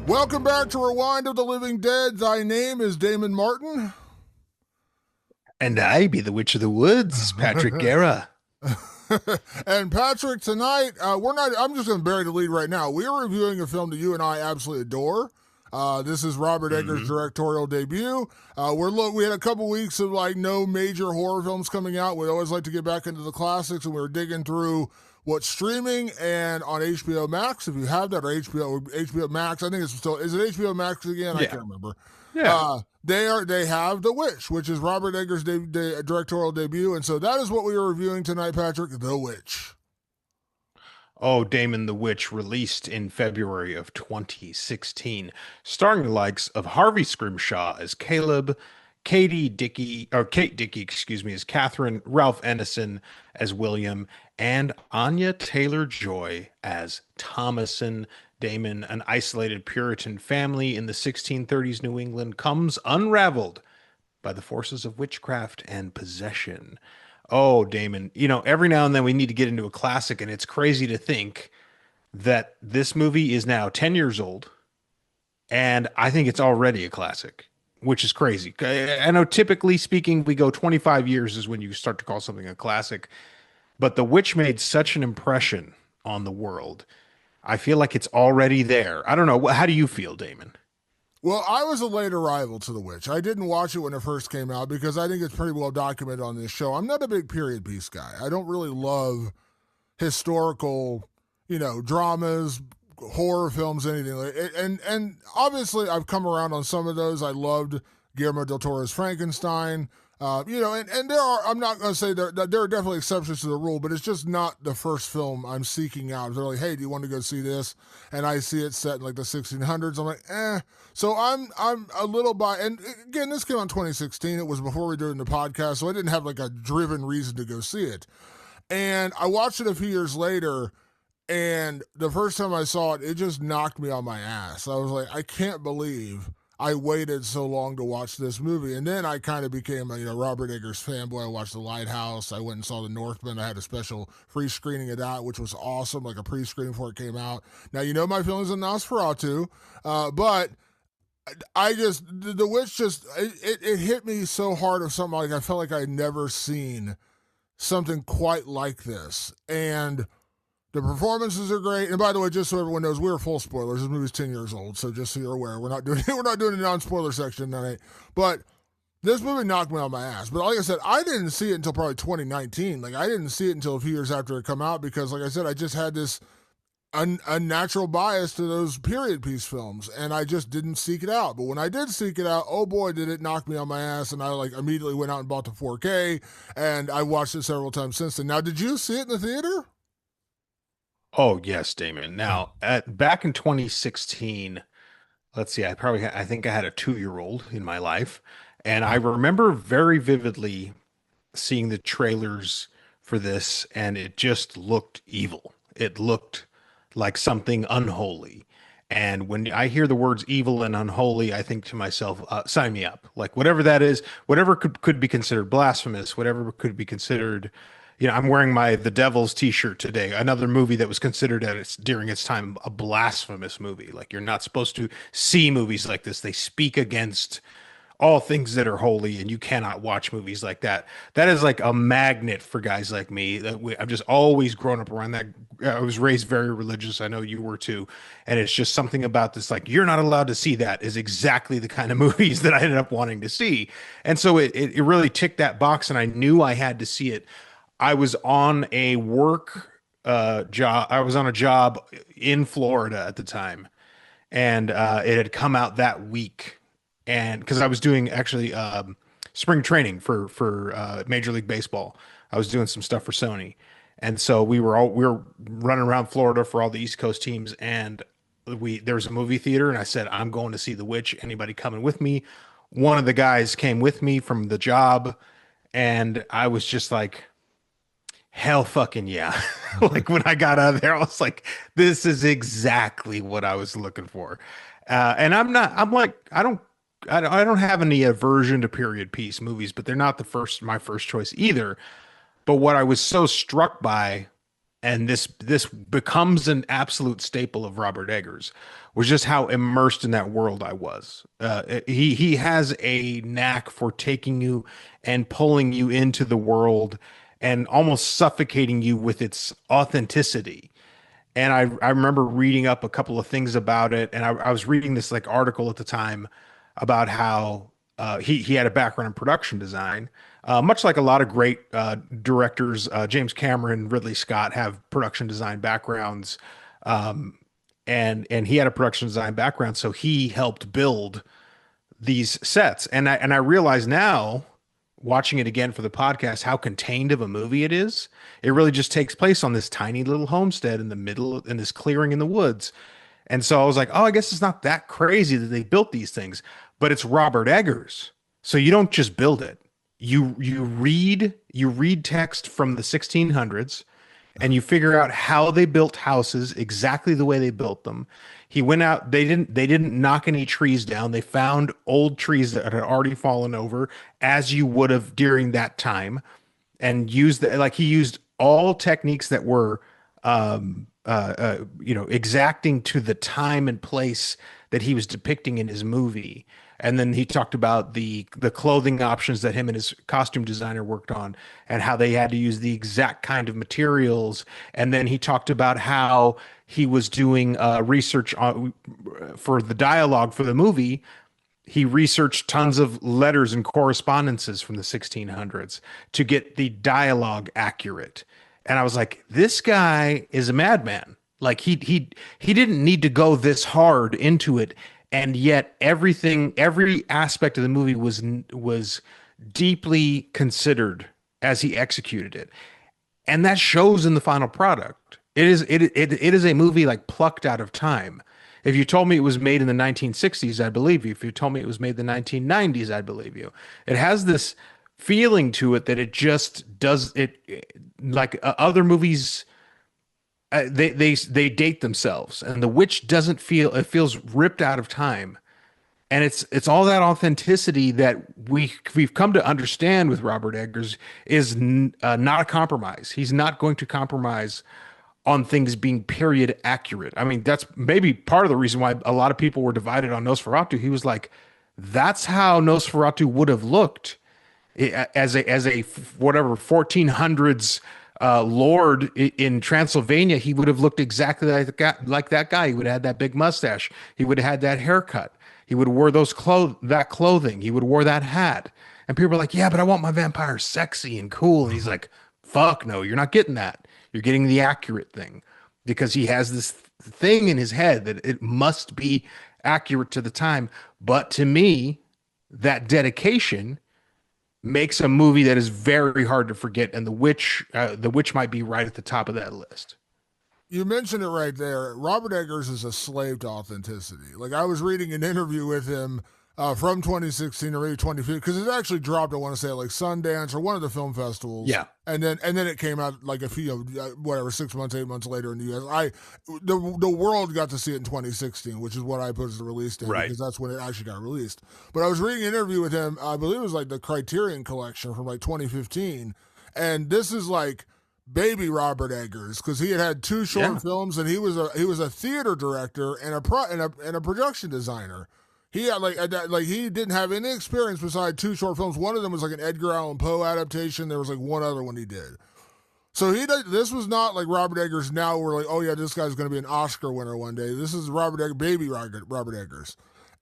Welcome back to Rewind of the Living Dead. Thy name is Damon Martin. And I be the Witch of the Woods, Patrick Guerra. And Patrick, tonight, I'm just going to bury the lead right now. We are reviewing a film that you and I absolutely adore. This is Robert Eggers' hmm directorial debut. We had a couple weeks of like no major horror films coming out. We always like to get back into the classics, and we were digging through what's streaming and on HBO Max. If you have that, or HBO Max, I think it's still, is it HBO Max again? I Yeah. can't remember. Yeah. They have The Witch, which is Robert Eggers' directorial debut, and so that is what we are reviewing tonight, Patrick. The Witch. Oh, Damon the Witch, released in February of 2016, starring the likes of Harvey Scrimshaw as Caleb, Kate Dickey, excuse me, as Catherine, Ralph Ennison as William, and Anya Taylor-Joy as Thomason. Damon, an isolated Puritan family in the 1630s New England, comes unraveled by the forces of witchcraft and possession. Oh, Damon, every now and then we need to get into a classic, and it's crazy to think that this movie is now 10 years old, and I think it's already a classic, which is crazy. I know typically speaking, we go 25 years is when you start to call something a classic, but The Witch made such an impression on the world. I feel like it's already there. I don't know. How do you feel, Damon? Well, I was a late arrival to The Witch. I didn't watch it when it first came out because I think it's pretty well documented on this show. I'm not a big period piece guy. I don't really love historical, dramas, horror films, anything like it. And obviously I've come around on some of those. I loved Guillermo del Toro's Frankenstein. And there are, I'm not going to say that there are definitely exceptions to the rule, but it's just not the first film I'm seeking out. They're like, hey, do you want to go see this? And I see it set in like the 1600s. I'm like, eh. So I'm a little and again, this came out in 2016. It was before we were doing the podcast, so I didn't have like a driven reason to go see it. And I watched it a few years later, and the first time I saw it, it just knocked me on my ass. I was like, I can't believe I waited so long to watch this movie. And then I kind of became a Robert Eggers fanboy. I watched The Lighthouse. I went and saw The Northman. I had a special free screening of that, which was awesome, like a pre-screening before it came out. Now, my feelings on Nosferatu, but I just, The Witch just, it hit me so hard of something like I felt like I'd never seen something quite like this. And the performances are great. And by the way, just so everyone knows, we're full spoilers. This movie's 10 years old, so just so you're aware, we're not doing a non-spoiler section tonight. But this movie knocked me on my ass. But like I said, I didn't see it until probably 2019. Like, I didn't see it until a few years after it come out because, like I said, I just had this unnatural bias to those period piece films, and I just didn't seek it out. But when I did seek it out, oh boy, did it knock me on my ass! And I like immediately went out and bought the 4K, and I watched it several times since then. Now, did you see it in the theater? Oh, yes, Damon. Now, back in 2016, let's see, I think I had a 2-year-old in my life, and I remember very vividly seeing the trailers for this, and it just looked evil. It looked like something unholy. And when I hear the words evil and unholy, I think to myself, sign me up. Like whatever that is, whatever could be considered blasphemous, whatever could be considered, I'm wearing my The Devil's t-shirt today, another movie that was considered during its time a blasphemous movie. Like you're not supposed to see movies like this. They speak against all things that are holy, and you cannot watch movies like that. That is like a magnet for guys like me. I've just always grown up around that. I was raised very religious. I know you were too. And it's just something about this, like, you're not allowed to see that, is exactly the kind of movies that I ended up wanting to see. And so it really ticked that box, and I knew I had to see it. I was on a work job. I was on a job in Florida at the time, and it had come out that week. And because I was doing actually spring training for Major League Baseball, I was doing some stuff for Sony, and so we were running around Florida for all the East Coast teams, and there was a movie theater, and I said, I'm going to see The Witch. Anybody coming with me? One of the guys came with me from the job, and I was just like, hell fucking yeah. Like when I got out of there, I was like, this is exactly what I was looking for. And I'm like, I don't have any aversion to period piece movies, but they're not my first choice either. But what I was so struck by and this becomes an absolute staple of Robert Eggers, was just how immersed in that world I was. He has a knack for taking you and pulling you into the world and almost suffocating you with its authenticity. And I remember reading up a couple of things about it, and I was reading this like article at the time about how he had a background in production design, much like a lot of great directors. James Cameron, Ridley Scott have production design backgrounds, and he had a production design background, so he helped build these sets. And I realize now, watching it again for the podcast, how contained of a movie it is. It really just takes place on this tiny little homestead in the middle in this clearing in the woods. And so I was like, oh, I guess it's not that crazy that they built these things, but it's Robert Eggers. So you don't just build it. You read text from the 1600s and you figure out how they built houses exactly the way they built them. He went out, they didn't knock any trees down. They found old trees that had already fallen over as you would have during that time, and he used all techniques that were exacting to the time and place that he was depicting in his movie. And then he talked about the clothing options that him and his costume designer worked on, and how they had to use the exact kind of materials. And then he talked about how he was doing research for the dialogue for the movie. He researched tons of letters and correspondences from the 1600s to get the dialogue accurate. And I was like, this guy is a madman. Like he didn't need to go this hard into it, and yet every aspect of the movie was deeply considered as he executed it, and that shows in the final product. It is a movie like plucked out of time. If you told me it was made in the 1960s, I'd believe you. If you told me it was made in the 1990s, I'd believe you. It has this feeling to it that it just does it like other movies. They date themselves, and The Witch doesn't feel, it feels ripped out of time, and it's all that authenticity that we've come to understand with Robert Eggers is not a compromise. He's not going to compromise on things being period accurate. I mean, that's maybe part of the reason why a lot of people were divided on Nosferatu. He was like, that's how Nosferatu would have looked as a whatever 1400s lord in Transylvania. He would have looked exactly like that guy. He would have had that big mustache. He would have had that haircut. He would have wore that clothing. He would have wore that hat. And people are like, yeah, but I want my vampire sexy and cool. And he's like, fuck no, you're not getting that. You're getting the accurate thing, because he has this thing in his head that it must be accurate to the time. But to me, that dedication makes a movie that is very hard to forget, and The Witch might be right at the top of that list. You mentioned it right there. Robert Eggers is a slave to authenticity. Like, I was reading an interview with him from 2016 or maybe 2015, because it actually dropped, I want to say, like Sundance or one of the film festivals. Yeah. And then it came out like a few, whatever, 6 months, 8 months later in the US. The world got to see it in 2016, which is what I put as the release date, Right. because that's when it actually got released. But I was reading an interview with him. I believe it was like the Criterion Collection from like 2015, and this is like baby Robert Eggers, because he had two short films, and he was a theater director and a production designer. He had he didn't have any experience beside two short films. One of them was like an Edgar Allan Poe adaptation. There was like one other one he did. So this was not like Robert Eggers. Now we're like, oh yeah, this guy's going to be an Oscar winner one day. This is baby Robert Eggers.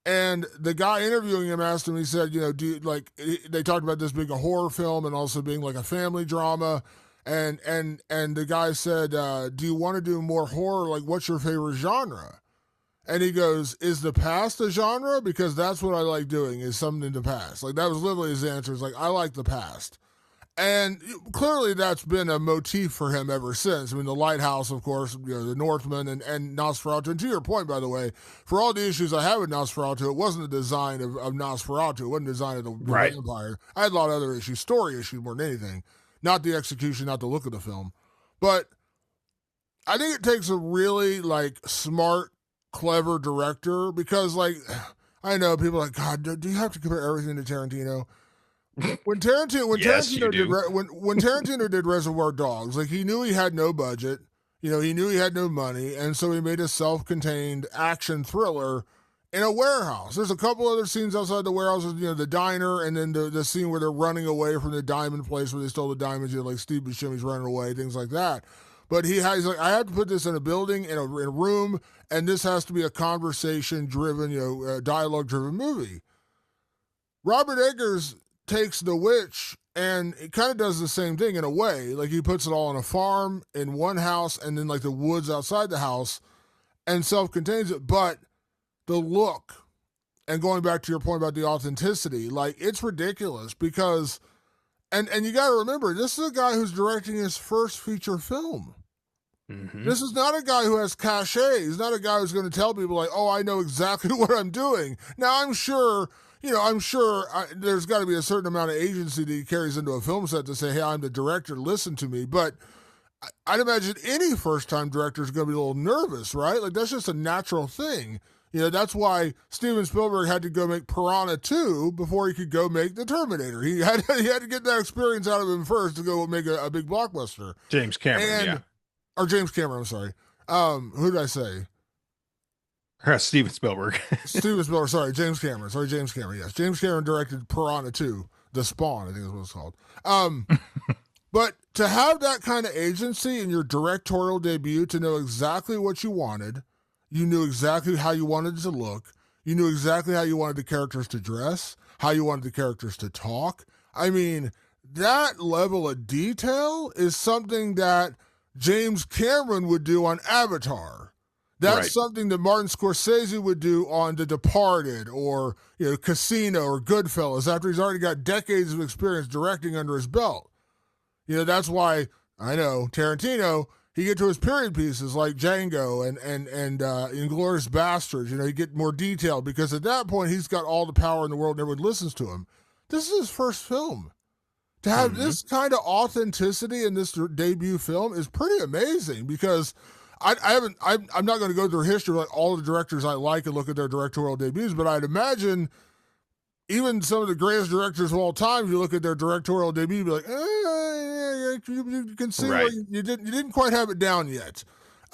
And the guy interviewing him asked him, he said, they talked about this being a horror film and also being like a family drama. And the guy said, do you want to do more horror? Like, what's your favorite genre? And he goes, is the past a genre? Because that's what I like doing, is something in the past. Like, that was literally his answer. It's like, I like the past. And clearly that's been a motif for him ever since. I mean, The Lighthouse, of course, The Northman, and Nosferatu. And to your point, by the way, for all the issues I have with Nosferatu, it wasn't the design of Nosferatu. It wasn't the design of the vampire. I had a lot of other issues, story issues more than anything. Not the execution, not the look of the film. But I think it takes a really, like, smart, clever director, because, like, I know people are like, God, do you have to compare everything to Tarantino? When Tarantino did Reservoir Dogs, like, he knew he had no budget. He knew he had no money, and so he made a self-contained action thriller in a warehouse. There's a couple other scenes outside the warehouse, the diner, and then the scene where they're running away from the diamond place where they stole the diamonds. Like Steve Buscemi's running away, things like that. But he's like, I have to put this in a building, in a room, and this has to be a conversation-driven, dialogue-driven movie. Robert Eggers takes The Witch and it kind of does the same thing in a way. Like he puts it all on a farm in one house and then like the woods outside the house and self-contains it. But the look, and going back to your point about the authenticity, like it's ridiculous because, and you got to remember, this is a guy who's directing his first feature film. Mm-hmm. This is not a guy who has cachet. He's not a guy who's going to tell people like, oh, I know exactly what I'm doing. Now, I'm sure there's got to be a certain amount of agency that he carries into a film set to say, hey, I'm the director, listen to me. But I'd imagine any first-time director is going to be a little nervous, right? Like, that's just a natural thing. That's why Steven Spielberg had to go make Piranha 2 before he could go make The Terminator. He had to get that experience out of him first to go make a big blockbuster. James Cameron, Or James Cameron, I'm sorry. Who did I say? Steven Spielberg. Steven Spielberg, sorry, James Cameron. Sorry, James Cameron, yes. James Cameron directed Piranha 2, The Spawn, I think is what it's called. But to have that kind of agency in your directorial debut, to know exactly what you wanted, you knew exactly how you wanted it to look, you knew exactly how you wanted the characters to dress, how you wanted the characters to talk. I mean, that level of detail is something that James Cameron would do on Avatar. That's something that Martin Scorsese would do on The Departed or Casino or Goodfellas after he's already got decades of experience directing under his belt. That's why I know Tarantino, he get to his period pieces like Django and Inglourious Basterds, he get more detailed because at that point he's got all the power in the world and everyone listens to him. This is his first film. To have this kind of authenticity in this debut film is pretty amazing because I'm not going to go through history like all the directors I like and look at their directorial debuts, but I'd imagine even some of the greatest directors of all time, if you look at their directorial debut, you'd be like, you can see where you didn't quite have it down yet.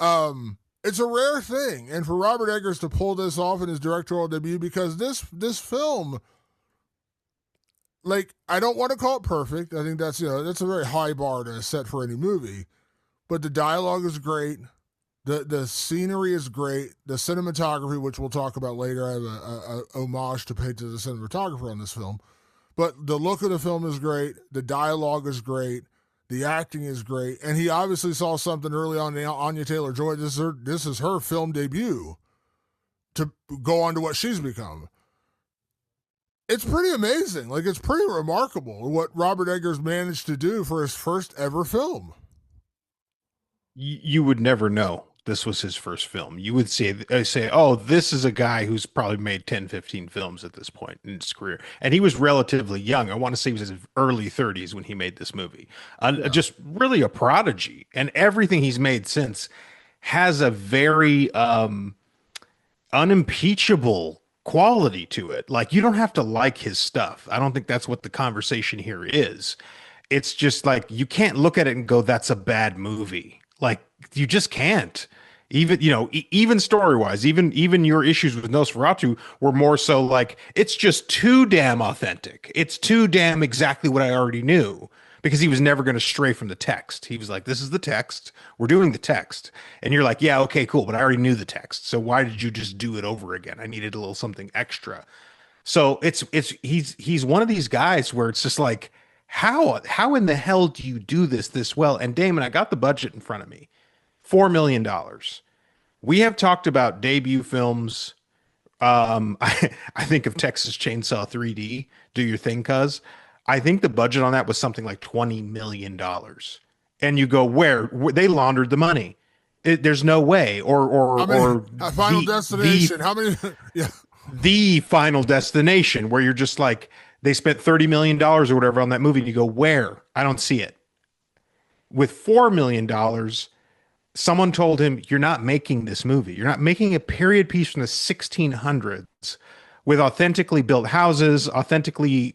It's a rare thing, and for Robert Eggers to pull this off in his directorial debut, because this film, like, I don't want to call it perfect. I think that's a very high bar to set for any movie, but the dialogue is great. The scenery is great. The cinematography, which we'll talk about later, I have a homage to pay to the cinematographer on this film. But the look of the film is great. The dialogue is great. The acting is great. And he obviously saw something early on in Anya Taylor-Joy. This is her film debut to go on to what she's become. It's pretty amazing. Like, it's pretty remarkable what Robert Eggers managed to do for his first ever film. You would never know this was his first film. You would say, oh, this is a guy who's probably made 10, 15 films at this point in his career. And he was relatively young. I want to say he was in his early 30s when he made this movie. Just really a prodigy. And everything he's made since has a very unimpeachable quality to it. Like, you don't have to like his stuff. I don't think that's what the conversation here is. It's just like, you can't look at it and go, that's a bad movie. Like, you just can't. Even, even story-wise, even your issues with Nosferatu were more so like, it's just too damn authentic. It's too damn exactly what I already knew, because he was never going to stray from the text. He was like, this is the text. We're doing the text. And you're like, yeah, okay, cool. But I already knew the text. So why did you just do it over again? I needed a little something extra. So he's one of these guys where it's just like, how in the hell do you do this well? And Damon, I got the budget in front of me. $4 million. We have talked about debut films. I think of Texas Chainsaw 3D. Do your thing, cuz. I think the budget on that was something like $20 million. And you go, where? They laundered the money. There's no way. Or Final Destination. How many? Yeah. The Final Destination, where you're just like, they spent $30 million or whatever on that movie, and you go, where? I don't see it. With $4 million, someone told him, you're not making this movie. You're not making a period piece from the 1600s with authentically built houses, authentically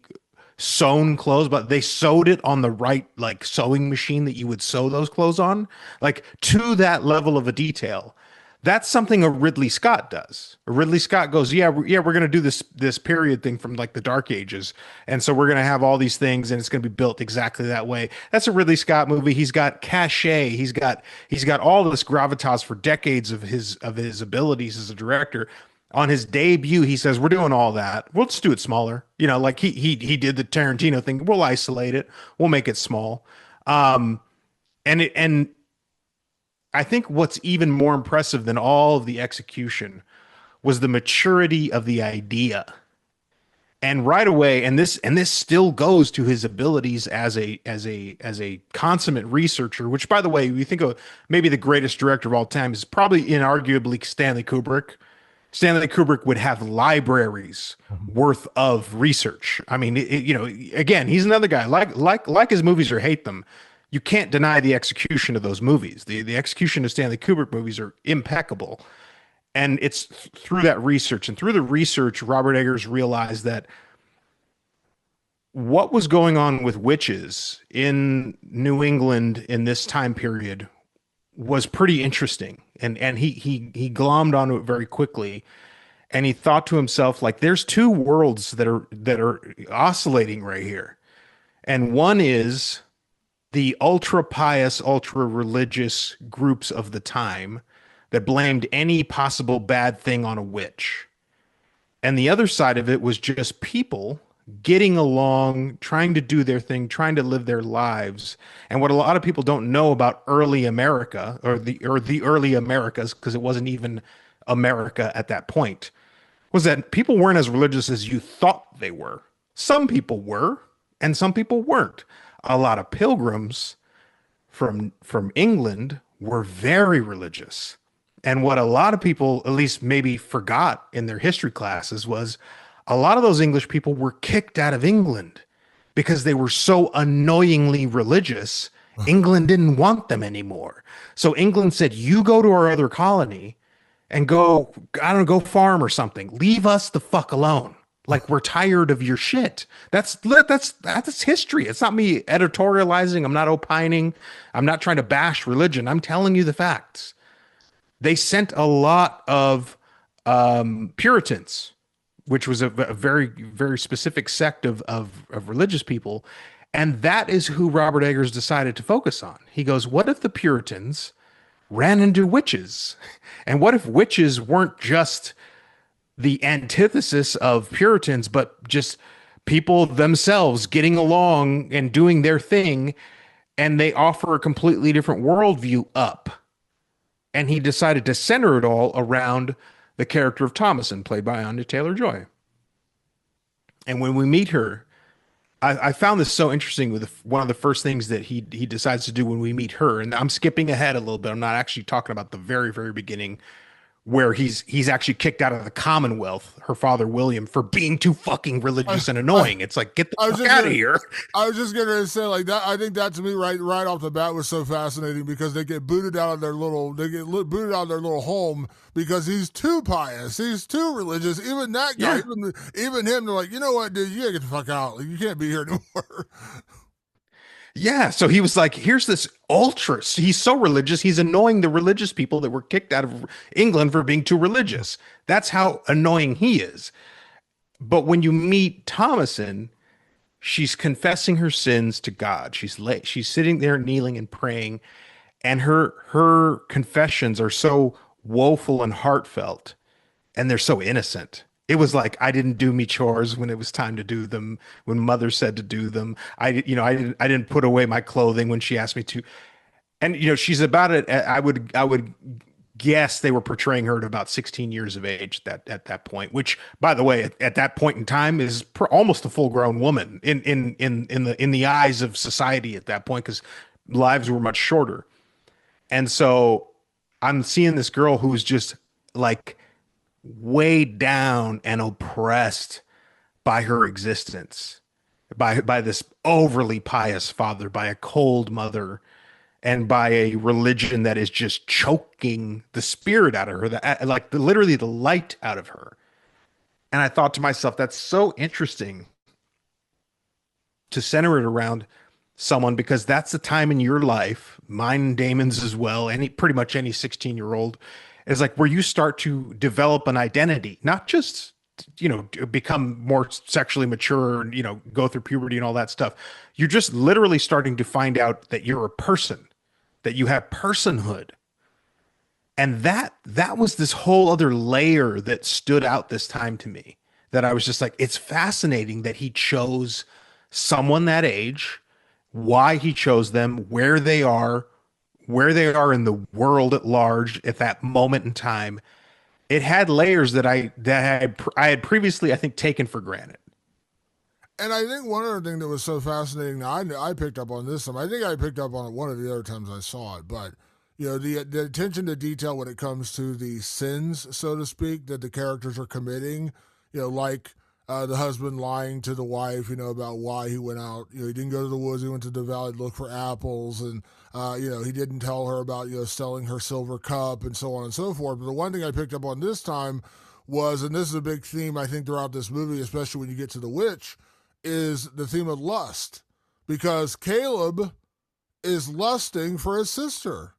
sewn clothes, but they sewed it on the right like sewing machine that you would sew those clothes on, like to that level of a detail. That's something a Ridley Scott does. A Ridley Scott goes, yeah, we're gonna do this period thing from like the Dark Ages, and so we're gonna have all these things, and it's gonna be built exactly that way. That's a Ridley Scott movie. He's got cachet. He's got all this gravitas for decades of his abilities as a director. On his debut, he says, "We're doing all that. We'll just do it smaller." You know, like he did the Tarantino thing. We'll isolate it. We'll make it small. Um, and I think what's even more impressive than all of the execution was the maturity of the idea. And right away, and this still goes to his abilities as a consummate researcher, which by the way, we think of maybe the greatest director of all time is probably inarguably Stanley Kubrick. Stanley Kubrick would have libraries worth of research. I mean, again, he's another guy. Like his movies or hate them, you can't deny the execution of those movies. The execution of Stanley Kubrick movies are impeccable, and it's through that research and through the research, Robert Eggers realized that what was going on with witches in New England in this time period was pretty interesting, and he glommed onto it very quickly, and he thought to himself like there's two worlds that are oscillating right here, and one is the ultra pious, ultra religious groups of the time that blamed any possible bad thing on a witch. And the other side of it was just people getting along, trying to do their thing, trying to live their lives. And what a lot of people don't know about early America or the early Americas, because it wasn't even America at that point, was that people weren't as religious as you thought they were. Some people were, and some people weren't. A lot of pilgrims from England were very religious. And what a lot of people, at least maybe forgot in their history classes, was a lot of those English people were kicked out of England because they were so annoyingly religious. England didn't want them anymore. So England said, you go to our other colony and go, I don't know, go farm or something. Leave us the fuck alone. Like we're tired of your shit. That's history. It's not me editorializing. I'm not opining. I'm not trying to bash religion. I'm telling you the facts. They sent a lot of Puritans, which was a very, very specific sect of religious people. And that is who Robert Eggers decided to focus on. He goes, what if the Puritans ran into witches? And what if witches weren't just the antithesis of Puritans, but just people themselves getting along and doing their thing, and they offer a completely different worldview up? And he decided to center it all around the character of Thomason, played by Anya Taylor-Joy. And when we meet her, I found this so interesting with one of the first things that he decides to do when we meet her. And I'm skipping ahead a little bit. I'm not actually talking about the very, very beginning where he's actually kicked out of the Commonwealth, her father William, for being too fucking religious and annoying. It's like, get the fuck out of here. I was just gonna say like that. I think that to me right off the bat was so fascinating because they get booted out of their booted out of their little home because he's too pious, he's too religious. Even that guy, yeah. even him, they're like, you know what, dude, you gotta get the fuck out. Like, you can't be here anymore. Yeah, so he was like, here's this ultra. He's so religious, he's annoying the religious people that were kicked out of England for being too religious. That's how annoying he is. But when you meet Thomason, she's confessing her sins to God. She's sitting there kneeling and praying, and her confessions are so woeful and heartfelt, and they're so innocent. It was like I didn't do me chores when it was time to do them. When mother said to do them, I didn't put away my clothing when she asked me to. And she's about it. I would guess they were portraying her at about 16 years of age at that point. Which, by the way, at that point in time, is almost a full grown woman in the eyes of society at that point, because lives were much shorter. And so I'm seeing this girl who's just like weighed down and oppressed by her existence, by this overly pious father, by a cold mother, and by a religion that is just choking the spirit out of her, literally the light out of her. And I thought to myself, that's so interesting to center it around someone because that's the time in your life, mine and Damon's as well, any pretty much any 16-year-old, is like where you start to develop an identity, not just become more sexually mature and go through puberty and all that stuff. You're just literally starting to find out that you're a person, that you have personhood. And that was this whole other layer that stood out this time to me, that I was just like, it's fascinating that he chose someone that age, why he chose them, where they are in the world at large at that moment in time. It had layers I had previously, I think, taken for granted. And I think one other thing that was so fascinating, I picked up on this time. I think I picked up on it one of the other times I saw it, but the attention to detail when it comes to the sins, so to speak, that the characters are committing, like the husband lying to the wife, about why he went out. He didn't go to the woods. He went to the valley to look for apples, and he didn't tell her about selling her silver cup and so on and so forth. But the one thing I picked up on this time was, and this is a big theme I think throughout this movie, especially when you get to the witch, is the theme of lust, because Caleb is lusting for his sister.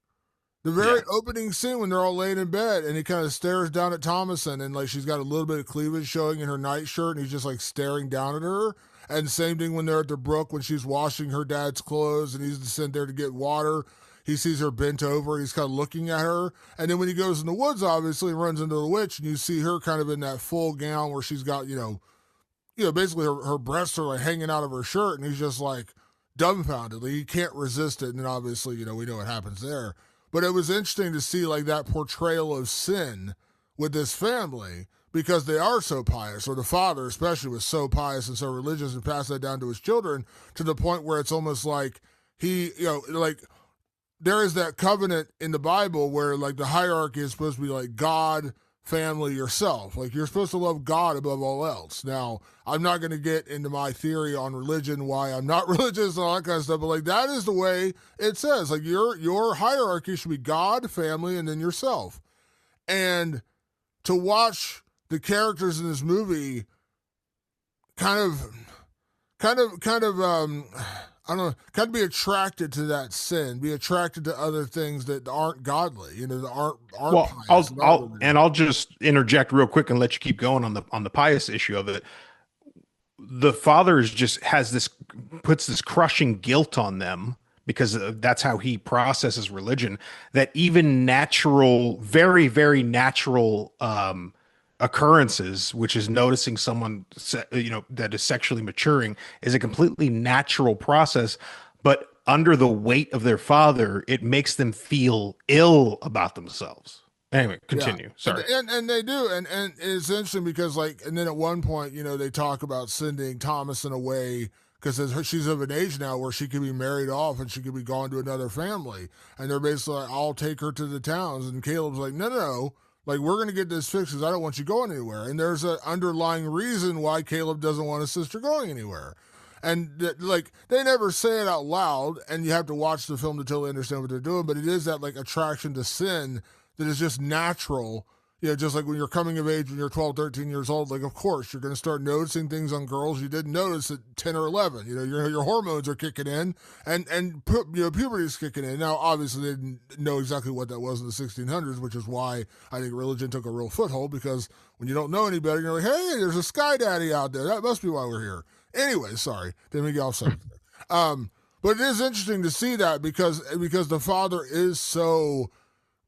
The very opening scene when they're all laying in bed and he kind of stares down at Thomason and like she's got a little bit of cleavage showing in her nightshirt and he's just like staring down at her. And same thing when they're at the brook when she's washing her dad's clothes and he's sent there to get water. He sees her bent over and he's kind of looking at her. And then when he goes in the woods, obviously, he runs into the witch and you see her kind of in that full gown where she's got, basically her breasts are like hanging out of her shirt and he's just like dumbfounded. Like, he can't resist it. And obviously, we know what happens there. But it was interesting to see like that portrayal of sin with this family because they are so pious, or the father especially was so pious and so religious and passed that down to his children to the point where it's almost like he, like there is that covenant in the Bible where like the hierarchy is supposed to be like God, family, yourself. Like you're supposed to love God above all else. Now, I'm not going to get into my theory on religion, why I'm not religious and all that kind of stuff, but like that is the way it says. Like your hierarchy should be God, family, and then yourself. And to watch the characters in this movie kind of I don't know, kind of be attracted to that sin, be attracted to other things that aren't godly, that aren't Well, pious. I'll just interject real quick and let you keep going on the pious issue of it. The father puts this crushing guilt on them because that's how he processes religion, that even natural, very, very natural occurrences, which is noticing someone, that is sexually maturing, is a completely natural process. But under the weight of their father, it makes them feel ill about themselves. Anyway, continue. Yeah. Sorry. And they do. And it's interesting because, like, and then at one point, they talk about sending Thomason away because she's of an age now where she could be married off and she could be gone to another family. And they're basically like, I'll take her to the towns. And Caleb's like, no, no, no. Like, we're going to get this fixed because I don't want you going anywhere. And there's an underlying reason why Caleb doesn't want his sister going anywhere. And, like, they never say it out loud, and you have to watch the film to totally understand what they're doing, but it is that, like, attraction to sin that is just natural. Just like when you're coming of age when you're 12, 13 years old, like, of course, you're going to start noticing things on girls you didn't notice at 10 or 11. Your hormones are kicking in, and puberty is kicking in. Now, obviously, they didn't know exactly what that was in the 1600s, which is why I think religion took a real foothold, because when you don't know any better, you're like, hey, there's a sky daddy out there. That must be why we're here. Anyway, sorry. Didn't mean to get off subject there. But it is interesting to see that because the father is so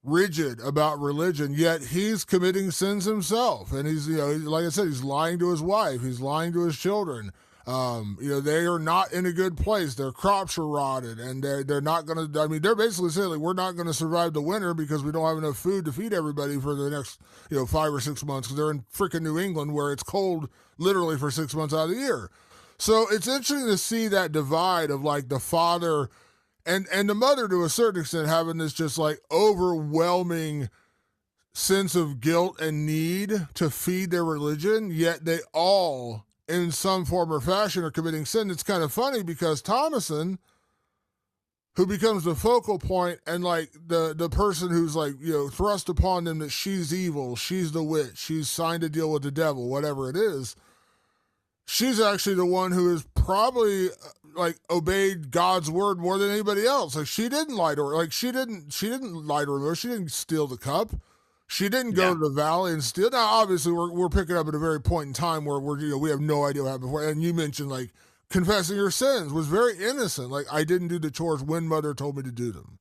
rigid about religion, yet he's committing sins himself. And he's, like I said, he's lying to his wife. He's lying to his children. They are not in a good place. Their crops are rotted, and they're not going to, they're basically saying, like, we're not going to survive the winter because we don't have enough food to feed everybody for the next, 5 or 6 months because they're in freaking New England where it's cold literally for 6 months out of the year. So it's interesting to see that divide of, like, the father and the mother, to a certain extent, having this just, like, overwhelming sense of guilt and need to feed their religion, yet they all, in some form or fashion, are committing sin. It's kind of funny because Thomason, who becomes the focal point and, like, the person who's, like, thrust upon them that she's evil, she's the witch, she's signed to deal with the devil, whatever it is, she's actually the one who is probably like obeyed God's word more than anybody else. Like she didn't lie to her. Like she didn't lie to her. She didn't steal the cup. She didn't go Yeah. to the valley and steal. Now, obviously, we're picking up at a very point in time where we have no idea what happened before. And you mentioned like confessing her sins was very innocent. Like I didn't do the chores when mother told me to do them.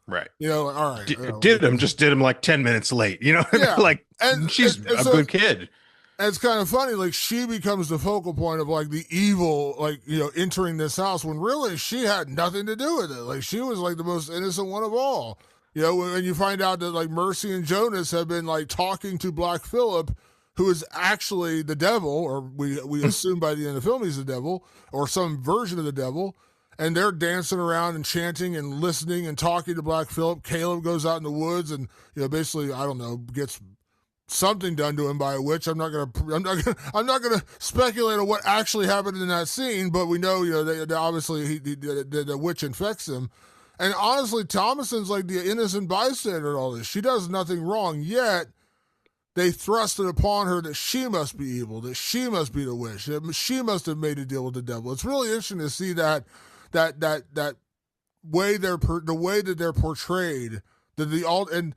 Right. Like, all right, Did him, just did him like 10 minutes late. yeah, Like she's and a so good kid. it's kind of funny. Like she becomes the focal point of like the evil, like entering this house when really she had nothing to do with it. Like she was like the most innocent one of all. When you find out that like Mercy and Jonas have been like talking to Black Phillip, who is actually the devil, or we assume by the end of the film he's the devil, or some version of the devil, and they're dancing around and chanting and listening and talking to Black Phillip. Caleb goes out in the woods and basically I don't know gets something done to him by a witch. I'm not gonna speculate on what actually happened in that scene, but we know they obviously the witch infects him. And honestly, Thomason's like the innocent bystander in all this. She does nothing wrong, yet they thrust it upon her that she must be evil, that she must be the witch, that she must have made a deal with the devil. It's really interesting to see that way the way that they're portrayed, that the all and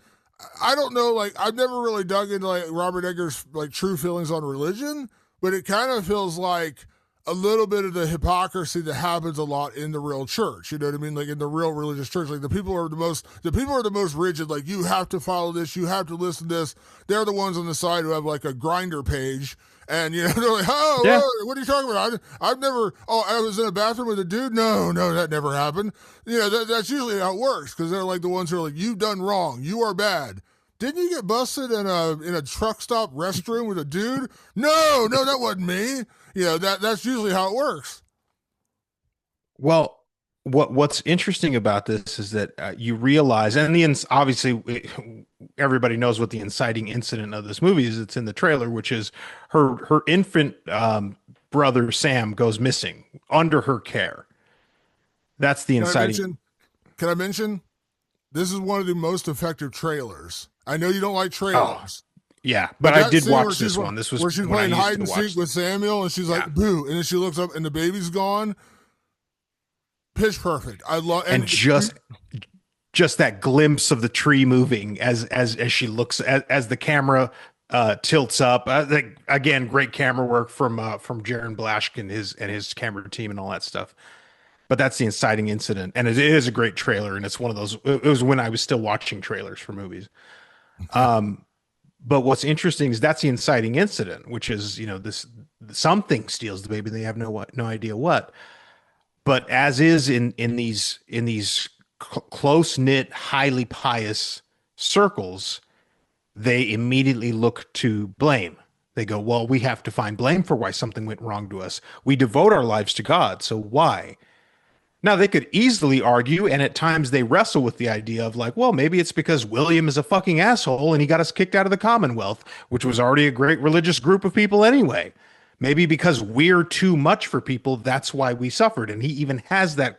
I don't know, like I've never really dug into like Robert Eggers' like true feelings on religion, but it kind of feels like a little bit of the hypocrisy that happens a lot in the real church. You know what I mean? Like in the real religious church, like the people are the most rigid. Like you have to follow this, you have to listen to this. They're the ones on the side who have like a grinder page, and they're like, oh, Yeah. what are you talking about? I've never. Oh, I was in a bathroom with a dude. No, that never happened. That's usually how it works because they're like the ones who are like, you've done wrong, you are bad. Didn't you get busted in a truck stop restroom with a dude? No, that wasn't me. That's usually how it works. Well, what's interesting about this is that you realize, and obviously everybody knows what the inciting incident of this movie is. It's in the trailer, which is her infant brother Sam goes missing under her care. That's the inciting. Can I mention? This is one of the most effective trailers. I know you don't like Oh, trailers. yeah, but I did watch this this one. This was where she's when I playing used hide to and watch seek with Samuel, and she's like, "Boo!" And then she looks up, and the baby's gone. Pitch perfect. I love and just that glimpse of the tree moving as she looks as the camera tilts up. Again, great camera work from Jaron Blaschke and his camera team and all that stuff. But that's the inciting incident, and it is a great trailer, and it's one of those. It was when I was still watching trailers for movies. But what's interesting is that's the inciting incident, which is this something steals the baby, and they have no idea what. But as is in these close knit, highly pious circles, they immediately look to blame. They go, well, we have to find blame for why something went wrong to us. We devote our lives to God, so why? Now, they could easily argue, and at times they wrestle with the idea of like, well, maybe it's because William is a fucking asshole and he got us kicked out of the Commonwealth, which was already a great religious group of people anyway. Maybe because we're too much for people, that's why we suffered. And he even has that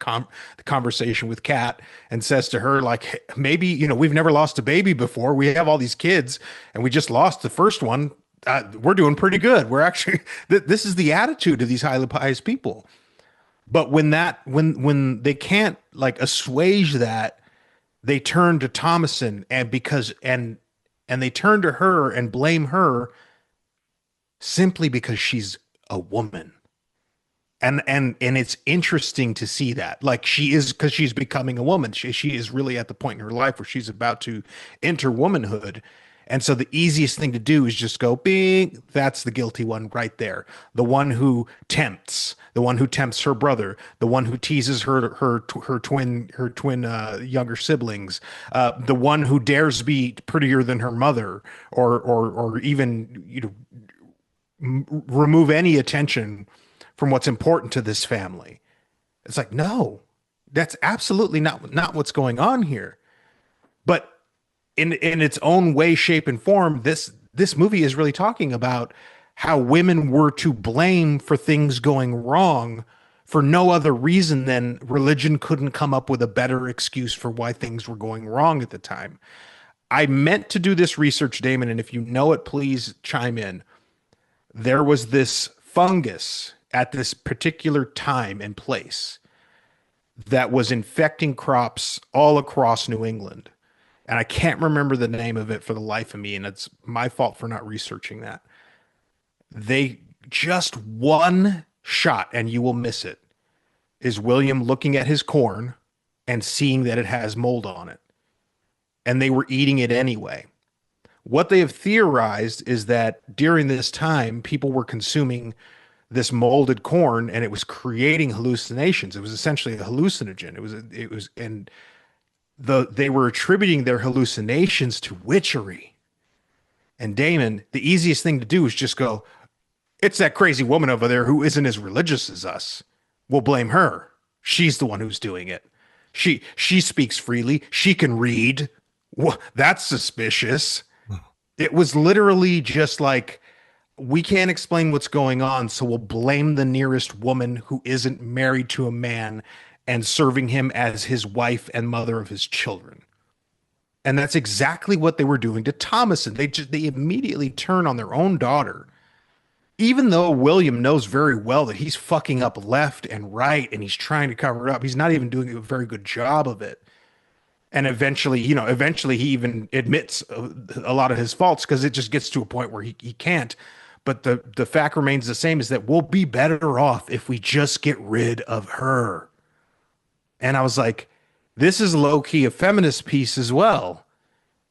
conversation with Kat and says to her, like, hey, maybe, we've never lost a baby before. We have all these kids and we just lost the first one. We're doing pretty good. We're actually, this is the attitude of these highly pious people. But when they can't like assuage that, they turn to Thomason and they turn to her and blame her simply because she's a woman. And it's interesting to see that, like because she's becoming a woman. She is really at the point in her life where she's about to enter womanhood. And so the easiest thing to do is just go, bing, that's the guilty one right there. The one who tempts her brother, the one who teases her twin younger siblings, the one who dares be prettier than her mother, or even remove any attention from what's important to this family. It's like, no, that's absolutely not what's going on here. But in its own way, shape, and form, this movie is really talking about how women were to blame for things going wrong for no other reason than religion couldn't come up with a better excuse for why things were going wrong at the time. I meant to do this research, Damon, and if you know it, please chime in. There was this fungus at this particular time and place that was infecting crops all across New England. And I can't remember the name of it for the life of me, and it's my fault for not researching that. They just one shot, and you will miss it, is William looking at his corn and seeing that it has mold on it. And they were eating it anyway. What they have theorized is that during this time, people were consuming this molded corn and it was creating hallucinations. It was essentially a hallucinogen. And they were attributing their hallucinations to witchery. And Damon, the easiest thing to do is just go, it's that crazy woman over there who isn't as religious as us. We'll blame her. She's the one who's doing it. She speaks freely. She can read. Well, that's suspicious. It was literally just like, we can't explain what's going on, so we'll blame the nearest woman who isn't married to a man and serving him as his wife and mother of his children. And that's exactly what they were doing to Thomason. They immediately turn on their own daughter, even though William knows very well that he's fucking up left and right and he's trying to cover it up. He's not even doing a very good job of it. And eventually he even admits a lot of his faults because it just gets to a point where he can't. But the fact remains the same, is that we'll be better off if we just get rid of her. And I was like, this is low key a feminist piece as well,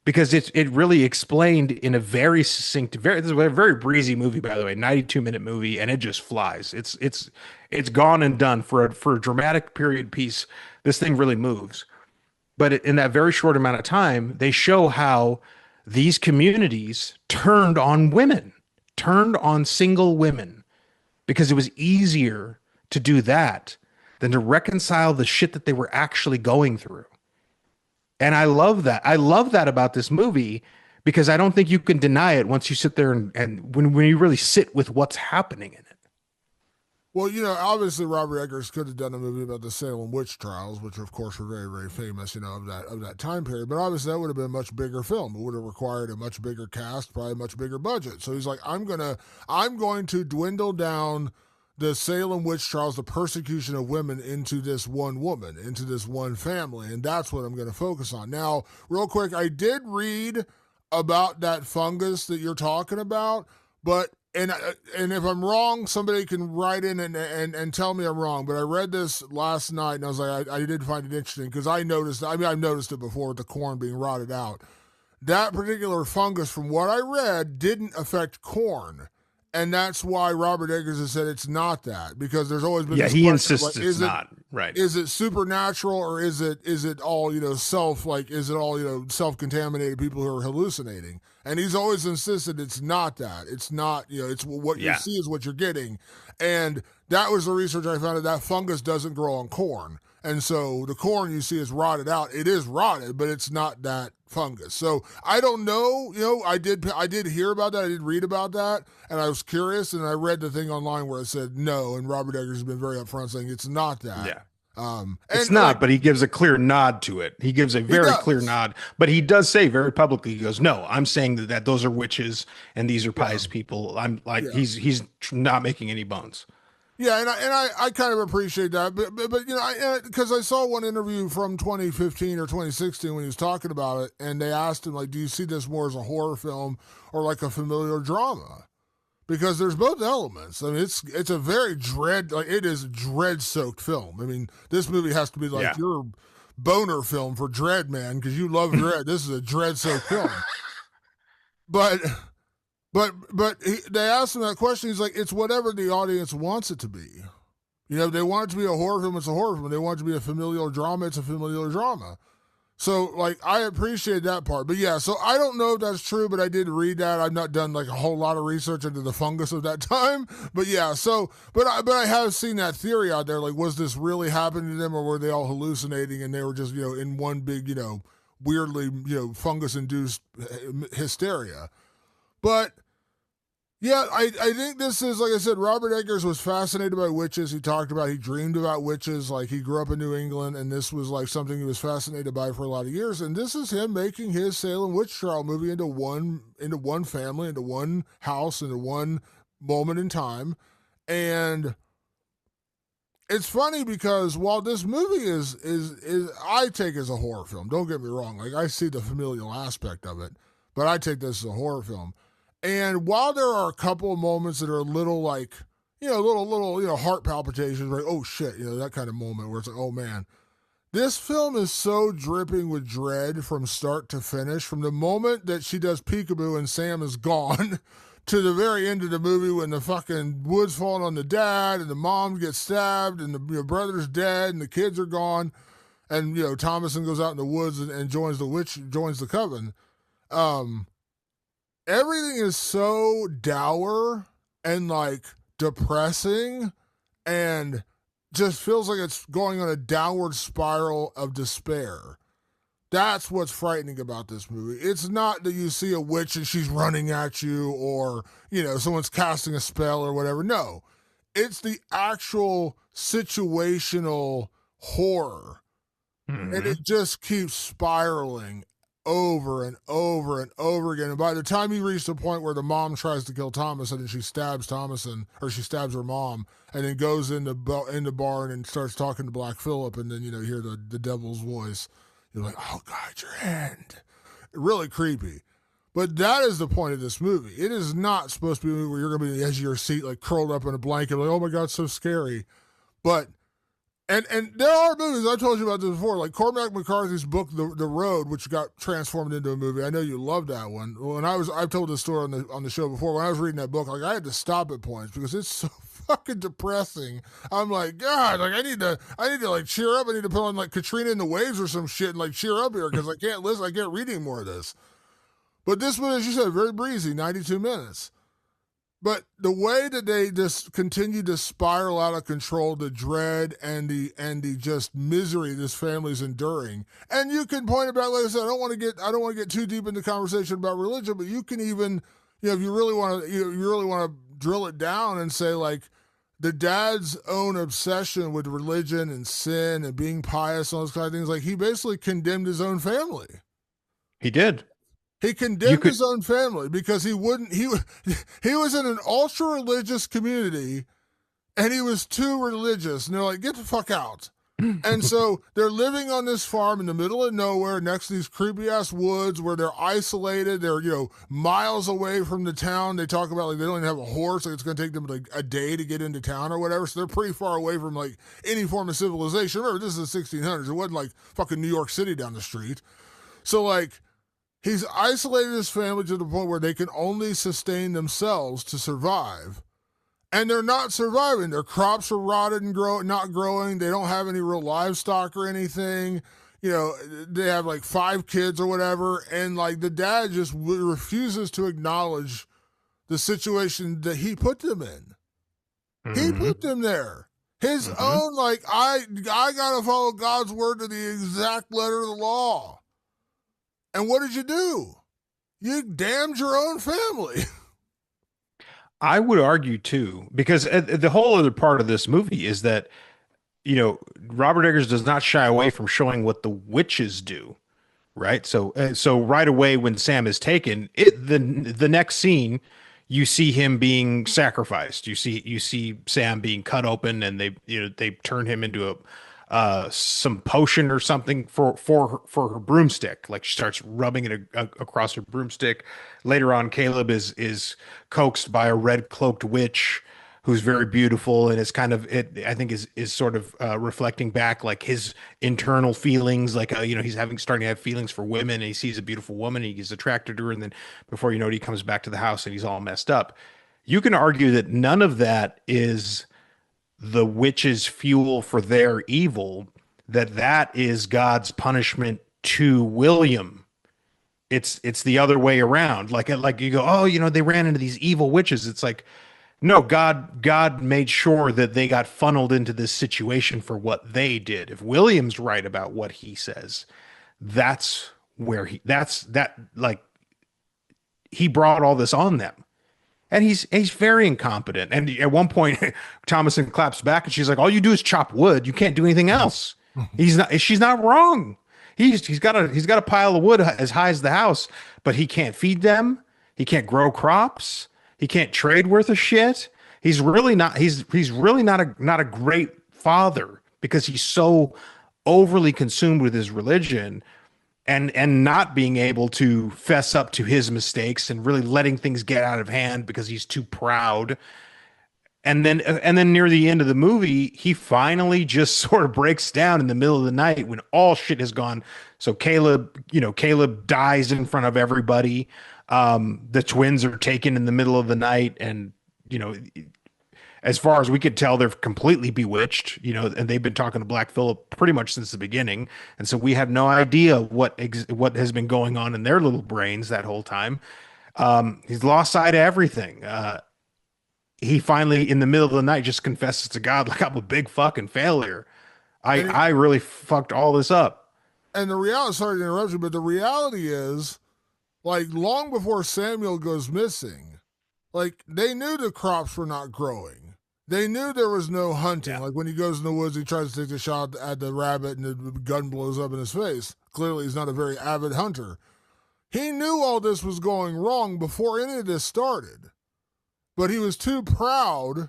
because it really explained in a very succinct, this is a very breezy movie, by the way, 92-minute movie, and it just flies. It's gone and done for a dramatic period piece. This thing really moves. But in that very short amount of time, they show how these communities turned on women, turned on single women, because it was easier to do that than to reconcile the shit that they were actually going through. And I love that. I love that about this movie, because I don't think you can deny it once you sit there and when you really sit with what's happening in it. Well, obviously Robert Eggers could have done a movie about the Salem witch trials, which of course were very, very famous, of that time period. But obviously that would have been a much bigger film. It would have required a much bigger cast, probably a much bigger budget. So he's like, I'm going to dwindle down the Salem witch trials, the persecution of women, into this one woman, into this one family, and that's what I'm going to focus on. Now, real quick, I did read about that fungus that you're talking about, but and if I'm wrong, somebody can write in and tell me I'm wrong. But I read this last night, and I was like, I did find it interesting, because I've noticed it before with the corn being rotted out. That particular fungus, from what I read, didn't affect corn. And that's why Robert Eggers has said it's not that, because there's always been he insists it's not, right? Is it supernatural, or is it all self-contaminated people who are hallucinating? And he's always insisted it's not that. It's not, it's what you see is what you're getting. And that was the research I found, that fungus doesn't grow on corn. And so the corn you see is rotted out. It is rotted, but it's not that fungus. So I don't know. I did hear about that. I did read about that, and I was curious, and I read the thing online where it said no. And Robert Eggers has been very upfront saying it's not that. Yeah. It's not, but he gives a clear nod to it. He gives a very clear nod, but he does say very publicly, he goes, no, I'm saying that those are witches and these are pious people. I'm like, he's not making any bones. Yeah, and I kind of appreciate that, but because I saw one interview from 2015 or 2016 when he was talking about it, and they asked him, like, do you see this more as a horror film or like a familiar drama? Because there's both elements. I mean, it's a very it is a dread-soaked film. I mean, this movie has to be like your boner film for Dread, man, because you love Dread. This is a dread-soaked film. But they asked him that question. He's like, it's whatever the audience wants it to be. They want it to be a horror film, it's a horror film. They want it to be a familial drama, it's a familial drama. So, like, I appreciate that part. But yeah, so I don't know if that's true, but I did read that. I've not done like a whole lot of research into the fungus of that time. But yeah, so but I have seen that theory out there. Like, was this really happening to them, or were they all hallucinating and they were just in one big weirdly fungus-induced hysteria? But yeah, I think this is, like I said, Robert Eggers was fascinated by witches. He dreamed about witches. Like, he grew up in New England, and this was like something he was fascinated by for a lot of years. And this is him making his Salem witch trial movie into one family, into one house, into one moment in time. And it's funny because while this movie is I take as a horror film. Don't get me wrong. Like I see the familial aspect of it, but I take this as a horror film. And while there are a couple of moments that are a little like, little, heart palpitations, like, oh shit, that kind of moment where it's like, oh man. This film is so dripping with dread from start to finish. From the moment that she does peekaboo and Sam is gone to the very end of the movie when the fucking wood's falling on the dad and the mom gets stabbed and the brother's dead and the kids are gone and Thomason goes out in the woods and joins the coven. Um, Everything is so dour and like depressing and just feels like it's going on a downward spiral of despair. That's what's frightening about this movie. It's not that you see a witch and she's running at you or, someone's casting a spell or whatever. No, it's the actual situational horror. And Mm-hmm. it just keeps spiraling over and over and over again. And by the time you reach the point where the mom tries to kill Thomason and she stabs Thomason, or she stabs her mom, and then goes in the barn and starts talking to Black Phillip, and then you hear the devil's voice, you're like, "Oh God, your hand!" Really creepy. But that is the point of this movie. It is not supposed to be a movie where you're going to be on the edge of your seat, like curled up in a blanket, like, "Oh my God, so scary." But and there are movies, I told you about this before, like Cormac McCarthy's book The Road, which got transformed into a movie. I know you loved that one. I've told this story on the show before. When I was reading that book, like I had to stop at points because it's so fucking depressing. I'm like, God, like I need to like cheer up. I need to put on like Katrina and the Waves or some shit and like cheer up here because I can't listen. I can't read any more of this. But this one, as you said, very breezy, 92 minutes. But the way that they just continue to spiral out of control, the dread and the just misery this family's enduring, and you can point about, like I said, I don't want to get too deep into conversation about religion, but you can even, if you really want to, you really want to drill it down and say like the dad's own obsession with religion and sin and being pious and all those kind of things, like he basically condemned his own family. He did. He You condemned could his own family because he wouldn't. He was in an ultra religious community, and he was too religious. And they're like, "Get the fuck out!" And so they're living on this farm in the middle of nowhere, next to these creepy ass woods, where they're isolated. They're miles away from the town. They talk about like they don't even have a horse. Like it's going to take them like a day to get into town or whatever. So they're pretty far away from like any form of civilization. Remember, this is the 1600s. It wasn't like fucking New York City down the street. So like he's isolated his family to the point where they can only sustain themselves to survive. And they're not surviving. Their crops are rotted and not growing. They don't have any real livestock or anything. They have like 5 kids or whatever. And like the dad just refuses to acknowledge the situation that he put them in. He Mm-hmm. put them there. His Mm-hmm. own, like, I gotta follow God's word to the exact letter of the law. And what did you do? You damned your own family. I would argue too, because the whole other part of this movie is that, Robert Eggers does not shy away from showing what the witches do, right? So right away when Sam is taken, the next scene, you see him being sacrificed. You see Sam being cut open, and they turn him into a some potion or something for her broomstick. Like she starts rubbing it across her broomstick. Later on, Caleb is coaxed by a red cloaked witch who's very beautiful, and it's kind of it. I think is sort of reflecting back like his internal feelings. Like he's starting to have feelings for women, and he sees a beautiful woman, and he gets attracted to her, and then before you know it, he comes back to the house and he's all messed up. You can argue that none of that is the witch's fuel for their evil, that is God's punishment to William. It's the other way around. Like you go, oh, they ran into these evil witches. It's like, no, God made sure that they got funneled into this situation for what they did. If William's right about what he says, that's where that like he brought all this on them. And he's very incompetent. And at one point, Thomason claps back, and she's like, "All you do is chop wood. You can't do anything else." He's not. She's not wrong. He's got a pile of wood as high as the house, but he can't feed them. He can't grow crops. He can't trade worth a shit. He's really not. He's really not a great father because he's so overly consumed with his religion and not being able to fess up to his mistakes and really letting things get out of hand because he's too proud. And then near the end of the movie, he finally just sort of breaks down in the middle of the night when all shit has gone. So Caleb dies in front of everybody. The twins are taken in the middle of the night, and you know, as far as we could tell, they're completely bewitched. And they've been talking to Black Phillip pretty much since the beginning, and so we have no idea what has been going on in their little brains that whole time. He's lost sight of everything. He finally, in the middle of the night, just confesses to God, like, I'm a big fucking failure. I And I really fucked all this up. the reality, sorry to interrupt you, but the reality is, like, long before Samuel goes missing, like, they knew the crops were not growing. They knew there was no hunting. Yeah. Like, when he goes in the woods, he tries to take a shot at the rabbit and the gun blows up in his face. Clearly, he's not a very avid hunter. He knew all this was going wrong before any of this started, but he was too proud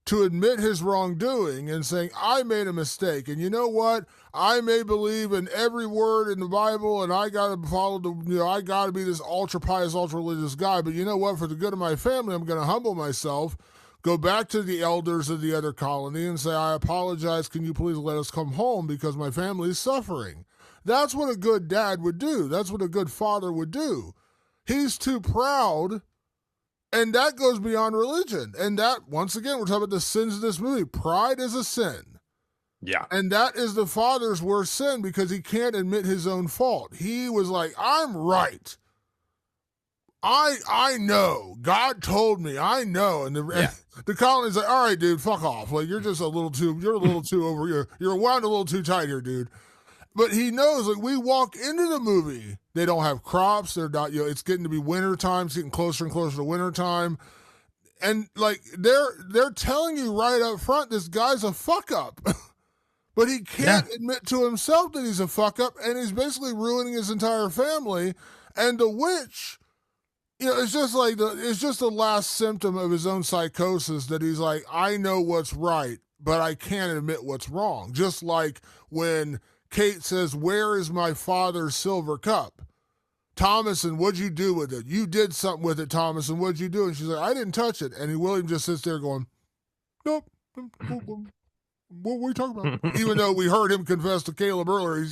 to admit his wrongdoing and saying, I made a mistake. And you know what? I may believe in every word in the Bible and I got to follow I got to be this ultra pious, ultra religious guy. But you know what? For the good of my family, I'm going to humble myself, go back to the elders of the other colony and say, I apologize. Can you please let us come home because my family is suffering? That's what a good dad would do. That's what a good father would do. He's too proud. And that goes beyond religion. And that, once again, we're talking about the sins of this movie. Pride is a sin. Yeah. And that is the father's worst sin because he can't admit his own fault. He was like, I'm right. I know. God told me. I know. And the colony's like, all right, dude, fuck off. Like, you're a little too over here. You're wound a little too tight here, dude. But he knows, like, we walk into the movie, they don't have crops. They're not, it's getting to be winter time. It's getting closer and closer to winter time. And, like, they're telling you right up front, this guy's a fuck up. But he can't admit to himself that he's a fuck up, and he's basically ruining his entire family. And the witch, it's just like it's just the last symptom of his own psychosis that he's like, I know what's right, but I can't admit what's wrong. Just like when Kate says, where is my father's silver cup? Thomason, what'd you do with it? You did something with it, Thomason. What'd you do? And she's like, I didn't touch it. And William just sits there going, nope. What are you talking about? Even though we heard him confess to Caleb earlier,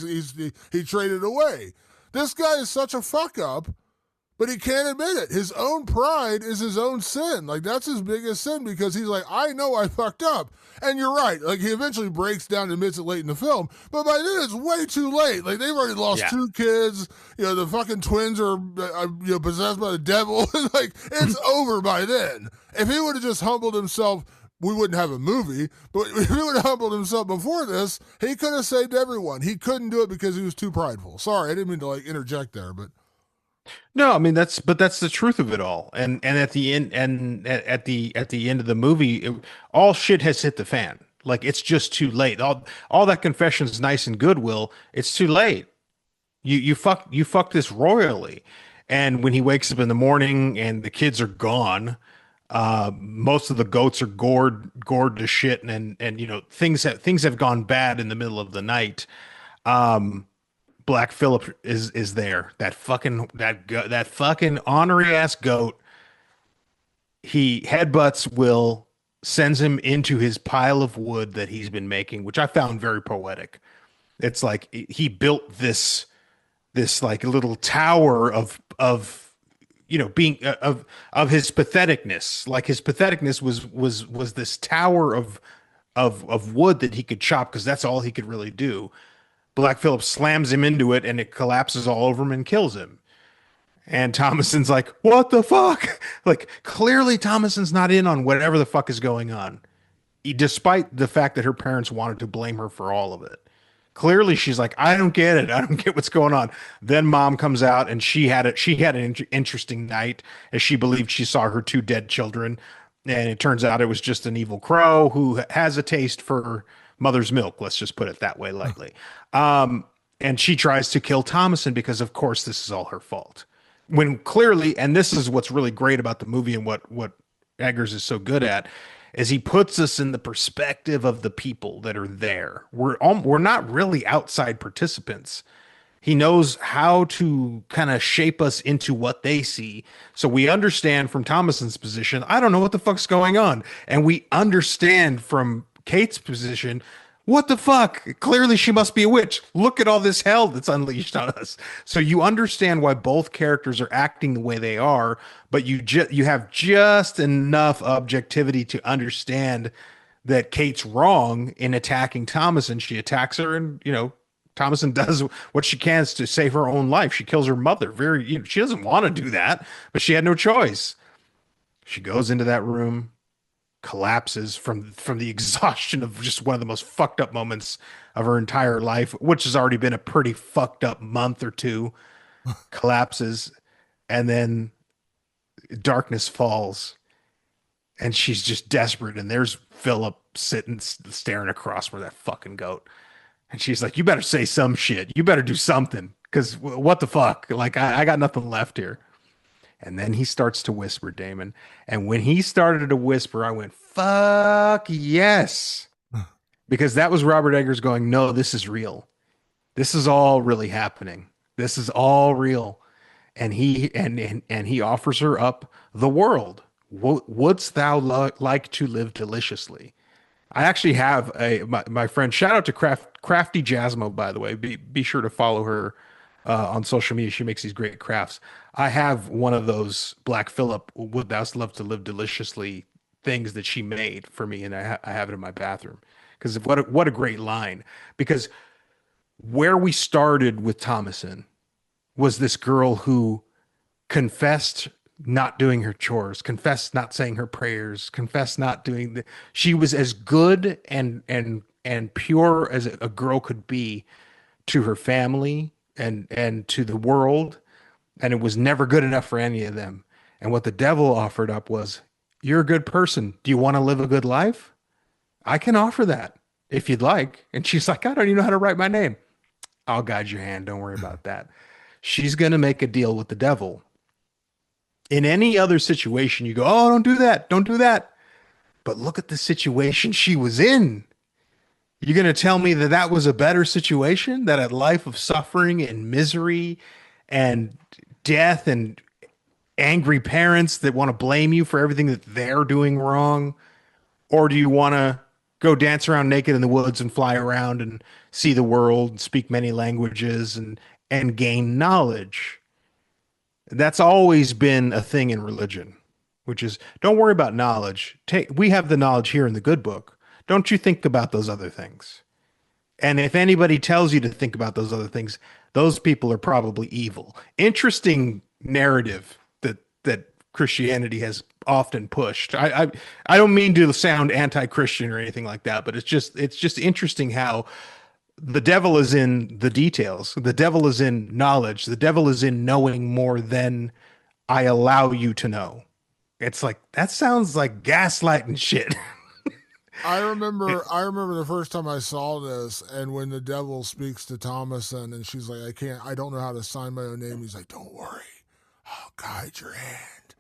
he traded away. This guy is such a fuck up, but he can't admit it. His own pride is his own sin. Like, that's his biggest sin because he's like, I know I fucked up. And you're right. Like, he eventually breaks down and admits it late in the film. But by then, it's way too late. Like, they've already lost two kids. The fucking twins are possessed by the devil. Like, it's over by then. If he would have just humbled himself, we wouldn't have a movie. But if he would have humbled himself before this, he could have saved everyone. He couldn't do it because he was too prideful. Sorry, I didn't mean to, like, interject there, but... No, I mean that's the truth of it all. And at the end at the end of the movie, all shit has hit the fan. Like, it's just too late. All that confession is nice and good, Will. It's too late. You fuck this royally. And when he wakes up in the morning and the kids are gone, most of the goats are gored to shit, and things have gone bad in the middle of the night. Black Phillip is there. That fucking ornery ass goat. He headbutts Will, sends him into his pile of wood that he's been making, which I found very poetic. It's like he built this like little tower of being of his patheticness. Like, his patheticness was this tower of wood that he could chop because that's all he could really do. Black Phillip slams him into it and it collapses all over him and kills him. And Thomason's like, what the fuck? Like, clearly Thomason's not in on whatever the fuck is going on, despite the fact that her parents wanted to blame her for all of it. Clearly she's like, I don't get it. I don't get what's going on. Then mom comes out and she had an interesting night as she believed she saw her two dead children. And it turns out it was just an evil crow who has a taste for mother's milk. Let's just put it that way lightly. And she tries to kill Thomason because, of course, this is all her fault. When clearly, and this is what's really great about the movie and what Eggers is so good at, is he puts us in the perspective of the people that are there. We're not really outside participants. He knows how to kind of shape us into what they see. So we understand from Thomason's position, I don't know what the fuck's going on. And we understand from Kate's position, what the fuck? Clearly she must be a witch. Look at all this hell that's unleashed on us. So you understand why both characters are acting the way they are, but you have just enough objectivity to understand that Kate's wrong in attacking Thomason. She attacks her and, Thomason does what she can to save her own life. She kills her mother. She doesn't want to do that, but she had no choice. She goes into that room, collapses from the exhaustion of just one of the most fucked up moments of her entire life, which has already been a pretty fucked up month or two. Collapses, and then darkness falls, and she's just desperate. And there's Philip sitting, staring across from that fucking goat. And she's like, you better say some shit. You better do something. Because what the fuck? Like, I got nothing left here. And then he starts to whisper, Damon. And when he started to whisper, I went, fuck yes. Because that was Robert Eggers going, no, this is real. This is all really happening. This is all real. And he offers her up the world. Wouldst thou like to live deliciously? I actually have my friend. Shout out to Crafty Jasmo, by the way. Be sure to follow her on social media. She makes these great crafts. I have one of those Black Phillip "Would Thou Love to Live Deliciously" things that she made for me, and I have it in my bathroom because what a great line. Because where we started with Thomason was this girl who confessed not doing her chores, confessed not saying her prayers, confessed not doing the, she was as good and pure as a girl could be to her family and to the world, and it was never good enough for any of them. And what the devil offered up was, you're a good person. Do you want to live a good life? I can offer that if you'd like. And she's like, I don't even know how to write my name. I'll guide your hand. Don't worry about that. She's going to make a deal with the devil. In any other situation, you go, oh, don't do that. Don't do that. But look at the situation she was in. You're going to tell me that that was a better situation, that a life of suffering and misery and death and angry parents that want to blame you for everything that they're doing wrong? Or do you want to go dance around naked in the woods and fly around and see the world and speak many languages and gain knowledge? That's always been a thing in religion, which is don't worry about knowledge. We have the knowledge here in the good book. Don't you think about those other things? And if anybody tells you to think about those other things, those people are probably evil. Interesting narrative that Christianity has often pushed. I don't mean to sound anti-Christian or anything like that, but it's just interesting how the devil is in the details. The devil is in knowledge. The devil is in knowing more than I allow you to know. It's like, that sounds like gaslighting shit. I remember the first time I saw this, and when the devil speaks to Thomason and she's like, I don't know how to sign my own name. He's like, don't worry, I'll guide your hand.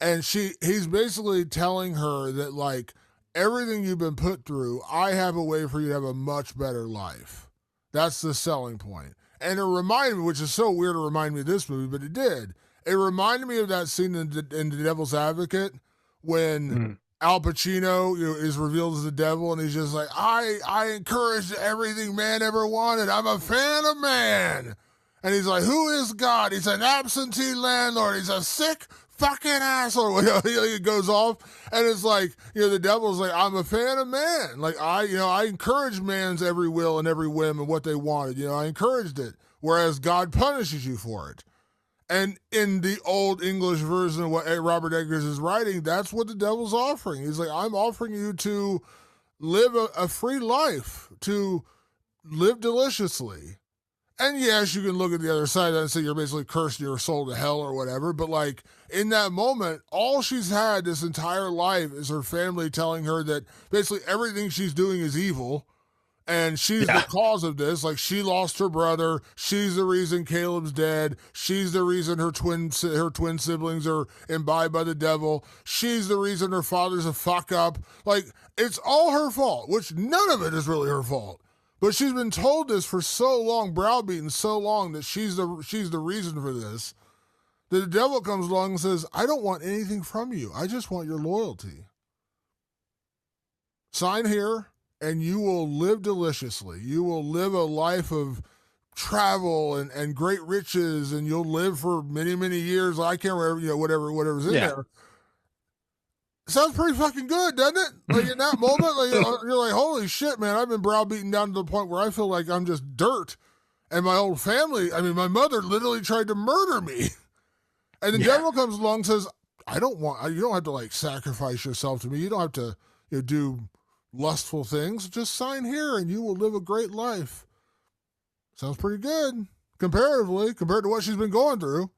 And he's basically telling her that, like, everything you've been put through, I have a way for you to have a much better life. That's the selling point. And it reminded me, which is so weird to remind me of this movie, but it did. It reminded me of that scene in The Devil's Advocate when Al Pacino is revealed as the devil, and he's just like, I encourage everything man ever wanted. I'm a fan of man. And he's like, who is God? He's an absentee landlord. He's a sick fucking asshole. He goes off, and it's like, the devil's like, I'm a fan of man. Like, I encourage man's every will and every whim and what they wanted. I encouraged it, whereas God punishes you for it. And in the old English version of what Robert Eggers is writing, that's what the devil's offering. He's like, I'm offering you to live a free life, to live deliciously. And yes, you can look at the other side and say you're basically cursing your soul to hell or whatever. But, like, in that moment, all she's had this entire life is her family telling her that basically everything she's doing is evil. and she's the Yeah. cause of this. Like, she lost her brother. She's the reason Caleb's dead. She's the reason her twin siblings are imbibed by the devil. She's the reason her father's a fuck up. Like, it's all her fault, which none of it is really her fault. But she's been told this for so long, browbeaten so long, that she's the reason for this. That the devil comes along and says, I don't want anything from you. I just want your loyalty. Sign here, and you will live deliciously. You will live a life of travel and great riches, and you'll live for many, many years. I can't remember, whatever's in Yeah. there. Sounds pretty fucking good, doesn't it? Like, in that moment, like, you're like, holy shit, man, I've been browbeaten down to the point where I feel like I'm just dirt. And my old family, I mean, my mother literally tried to murder me. And the Yeah. devil comes along and says, you don't have to like sacrifice yourself to me. You don't have to do lustful things. Just sign here and you will live a great life. Sounds pretty good comparatively compared to what she's been going through.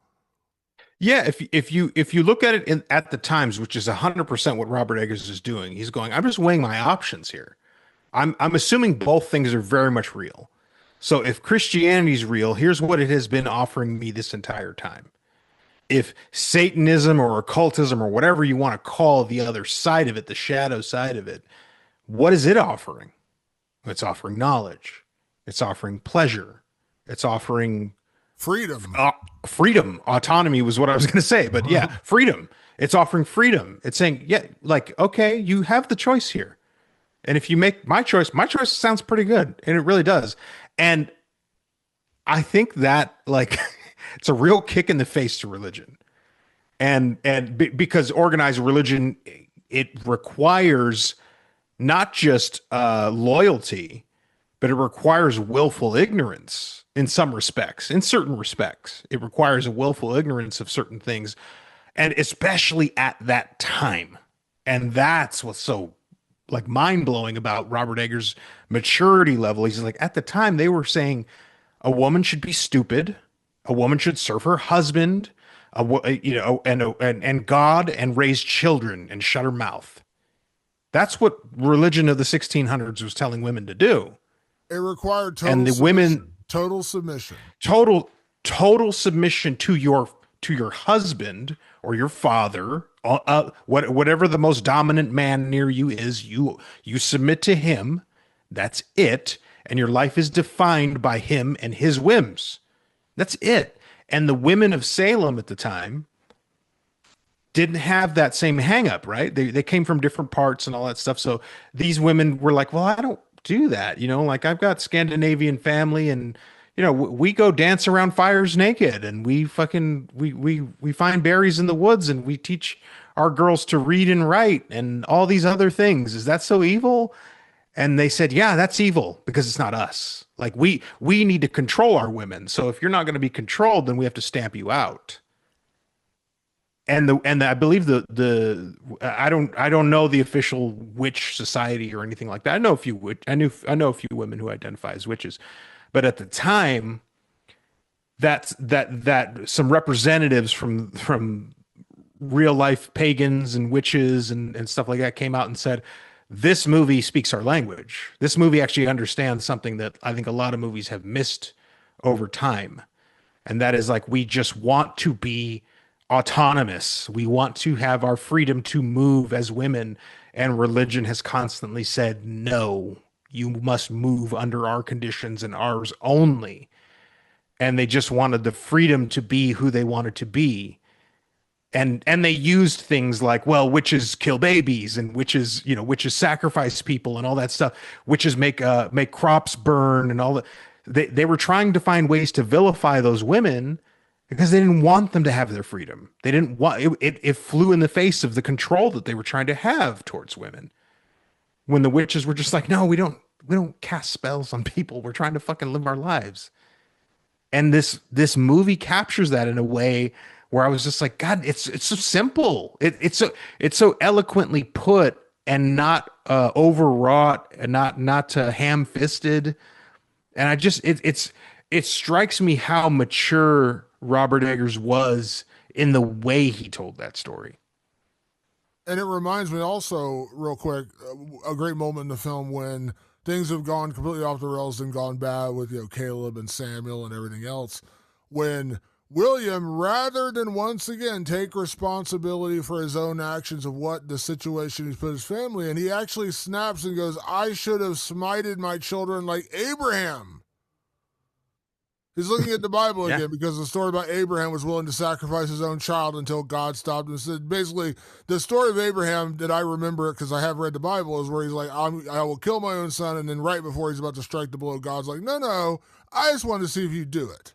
Yeah, if you look at it at the times, which is 100% what Robert Eggers is doing, he's going, I'm just weighing my options here. I'm assuming both things are very much real. So if Christianity's real, here's what it has been offering me this entire time. If Satanism or occultism or whatever you want to call the other side of it, the shadow side of it, what is it offering? It's offering knowledge. It's offering pleasure. It's offering Freedom. uh, freedom. Autonomy was what I was going to say, but yeah, freedom. It's offering freedom. It's saying, yeah, like, okay, you have the choice here. And if you make my choice sounds pretty good. And it really does. And I think that, like, it's a real kick in the face to religion. Because organized religion, it requires not just loyalty, but it requires willful ignorance in some respects. In certain respects, it requires a willful ignorance of certain things, and especially at that time. And that's what's so like mind blowing about Robert Eggers' maturity level. He's like, at the time, they were saying a woman should be stupid, a woman should serve her husband, and God, and raise children and shut her mouth. That's what religion of the 1600s was telling women to do. It required And total the women, submission. Total submission. total submission to your husband or your father, whatever the most dominant man near you is, you submit to him. That's it, and your life is defined by him and his whims. That's it. And the women of Salem at the time didn't have that same hang up, right? They came from different parts and all that stuff. So these women were like, well, I don't do that. Like, I've got Scandinavian family, and we go dance around fires naked, and we find berries in the woods, and we teach our girls to read and write and all these other things. Is that so evil? And they said, yeah, that's evil because it's not us. Like, we need to control our women. So if you're not going to be controlled, then we have to stamp you out. I believe I don't know the official witch society or anything like that. I know a few women who identify as witches, but at the time, that some representatives from real life pagans and witches and stuff like that came out and said, this movie speaks our language. This movie actually understands something that I think a lot of movies have missed over time. And that is, like, we just want to be autonomous. We want to have our freedom to move as women. And religion has constantly said, no, you must move under our conditions and ours only. And they just wanted the freedom to be who they wanted to be. And they used things like, well, witches kill babies, and witches sacrifice people and all that stuff. Witches make crops burn and all that. They were trying to find ways to vilify those women because they didn't want them to have their freedom. They didn't want it flew in the face of the control that they were trying to have towards women. When the witches were just like, no, we don't cast spells on people. We're trying to fucking live our lives. And this movie captures that in a way where I was just like, God, it's so simple. It's so eloquently put, and not overwrought, and not ham-fisted. And it strikes me how mature Robert Eggers was in the way he told that story. And it reminds me also, real quick, a great moment in the film when things have gone completely off the rails and gone bad with, Caleb and Samuel and everything else, when William, rather than once again take responsibility for his own actions of what the situation he's put his family in, he actually snaps and goes, I should have smited my children like Abraham. He's looking at the Bible Yeah. again because the story about Abraham was willing to sacrifice his own child until God stopped him. So basically, the story of Abraham that I remember, because I have read the Bible, is where he's like, I will kill my own son. And then right before he's about to strike the blow, God's like, no, I just wanted to see if you do it.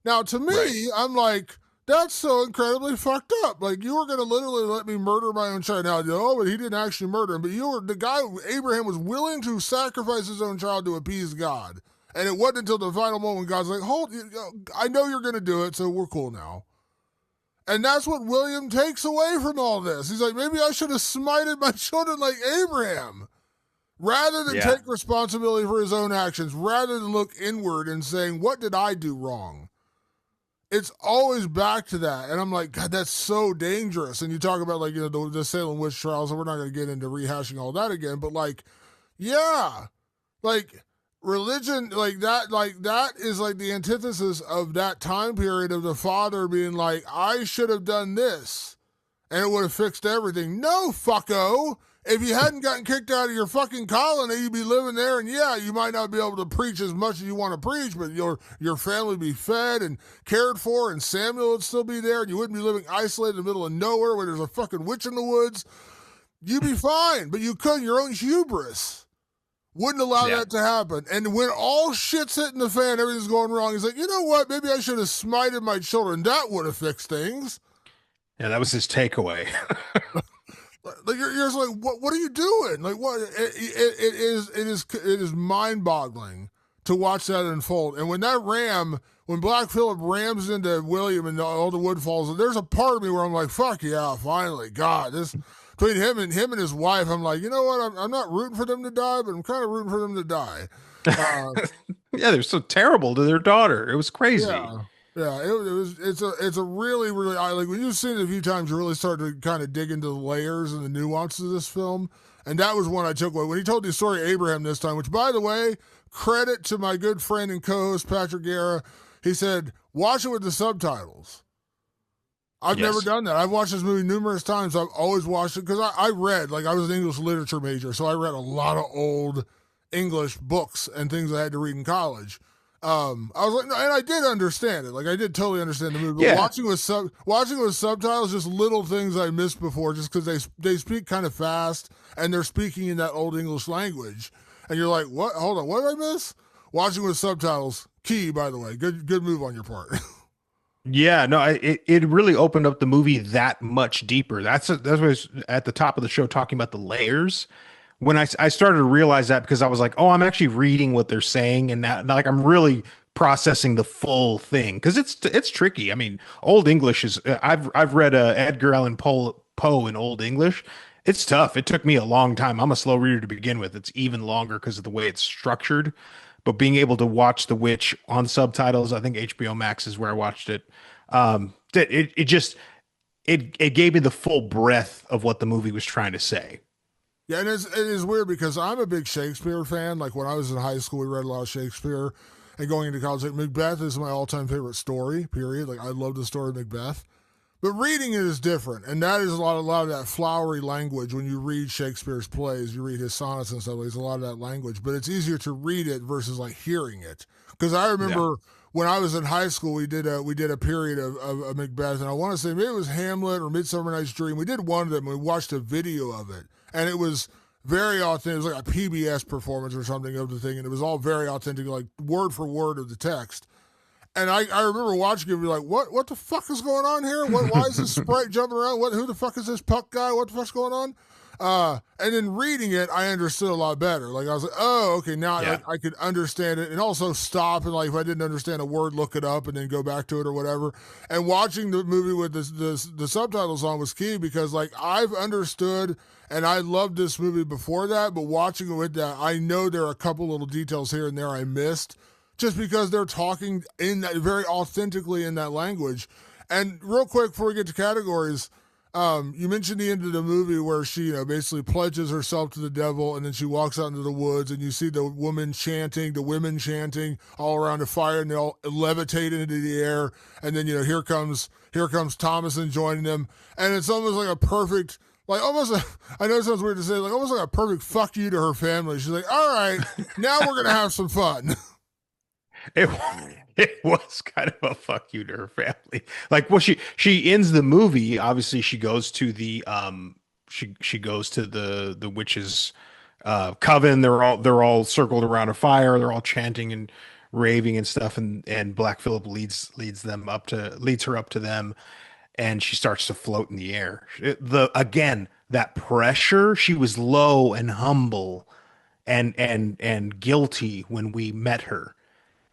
Now, to me, Right. I'm like, that's so incredibly fucked up. Like, you were going to literally let me murder my own child. Now, but he didn't actually murder him. But the guy, Abraham, was willing to sacrifice his own child to appease God. And it wasn't until the final moment God's like, I know you're going to do it, so we're cool now. And that's what William takes away from all this. He's like, maybe I should have smited my children like Abraham. Rather than take responsibility for his own actions, rather than look inward and saying, what did I do wrong? It's always back to that. And I'm like, God, that's so dangerous. And you talk about, like, the Salem witch trials, and we're not going to get into rehashing all that again, but, like, yeah, like, religion, that is like the antithesis of that time period of the father being like, I should have done this and it would have fixed everything. No, fucko. If you hadn't gotten kicked out of your fucking colony, you'd be living there, and yeah, you might not be able to preach as much as you want to preach, but your family would be fed and cared for, and Samuel would still be there, and you wouldn't be living isolated in the middle of nowhere where there's a fucking witch in the woods. You'd be fine, but you couldn't. Your own hubris wouldn't allow that to happen. And when all shit's hitting the fan, everything's going wrong, he's like, you know what? Maybe I should have smited my children. That would have fixed things. Yeah, that was his takeaway. Like you're just like, what are you doing? Like what? It is mind boggling to watch that unfold. And when Black Phillip rams into William and all the wood falls, there's a part of me where I'm like, fuck yeah, finally, God, this. Between him and his wife, I'm like, you know what? I'm not rooting for them to die, but I'm kind of rooting for them to die. Yeah, they're so terrible to their daughter. It was crazy. Yeah. It's a really, really, like when you've seen it a few times, you really start to kind of dig into the layers and the nuances of this film. And that was one I took away. When he told the story of Abraham this time, which, by the way, credit to my good friend and co-host Patrick Guerra, he said, watch it with the subtitles. I've never done that. I've watched this movie numerous times. I've always watched it because I read, like I was an English literature major, so I read a lot of old English books and things I had to read in college. I was like, no, and I did understand it. Like I did totally understand the movie. But watching with subtitles, just little things I missed before, just because they speak kind of fast and they're speaking in that old English language, and you're like, what? Hold on, what did I miss? Watching with subtitles, key, by the way, good move on your part. Yeah, no, it really opened up the movie that much deeper. That's what I was at the top of the show talking about the layers. When I started to realize that, because I was like, oh, I'm actually reading what they're saying, and that, like, I'm really processing the full thing, because it's tricky. I mean, Old English is I've read Edgar Allan Poe in Old English. It's tough. It took me a long time. I'm a slow reader to begin with. It's even longer because of the way it's structured. But being able to watch The Witch on subtitles, I think HBO Max is where I watched it. It gave me the full breadth of what the movie was trying to say. Yeah, and it is weird because I'm a big Shakespeare fan. Like when I was in high school, we read a lot of Shakespeare, and going into college, like Macbeth is my all-time favorite story. Period. Like I love the story of Macbeth. But reading it is different, and that is a lot of that flowery language. When you read Shakespeare's plays, you read his sonnets and stuff. There's a lot of that language, but it's easier to read it versus like hearing it. Because I remember when I was in high school, we did a period of Macbeth, and I want to say maybe it was Hamlet or Midsummer Night's Dream. We did one of them. And we watched a video of it, and it was very authentic. It was like a PBS performance or something of the thing, and it was all very authentic, like word for word of the text. And I remember watching it and be like, what the fuck is going on here? Why is this sprite jumping around? Who the fuck is this puck guy? What the fuck's going on? And then reading it, I understood a lot better. Like I was like, oh, okay, now I could understand it, and also stop and like if I didn't understand a word, look it up and then go back to it or whatever. And watching the movie with the subtitles on was key because like I've understood and I loved this movie before that, but watching it with that, I know there are a couple little details here and there I missed. Just because they're talking in that very authentically in that language. And real quick before we get to categories, You mentioned the end of the movie where she, basically pledges herself to the devil, and then she walks out into the woods, and you see the women chanting all around the fire, and they all levitate into the air, and then here comes Thomason joining them, and it's almost like a perfect. Like almost, I know it sounds weird to say, like almost like a perfect fuck you to her family. She's like, "All right, now we're gonna have some fun." It it was kind of a fuck you to her family. Like, well, she ends the movie. Obviously, she goes to the witches coven. They're all circled around a fire. They're all chanting and raving and stuff. And Black Phillip leads her up to them, and she starts to float in the air. The again that pressure. She was low and humble and guilty when we met her.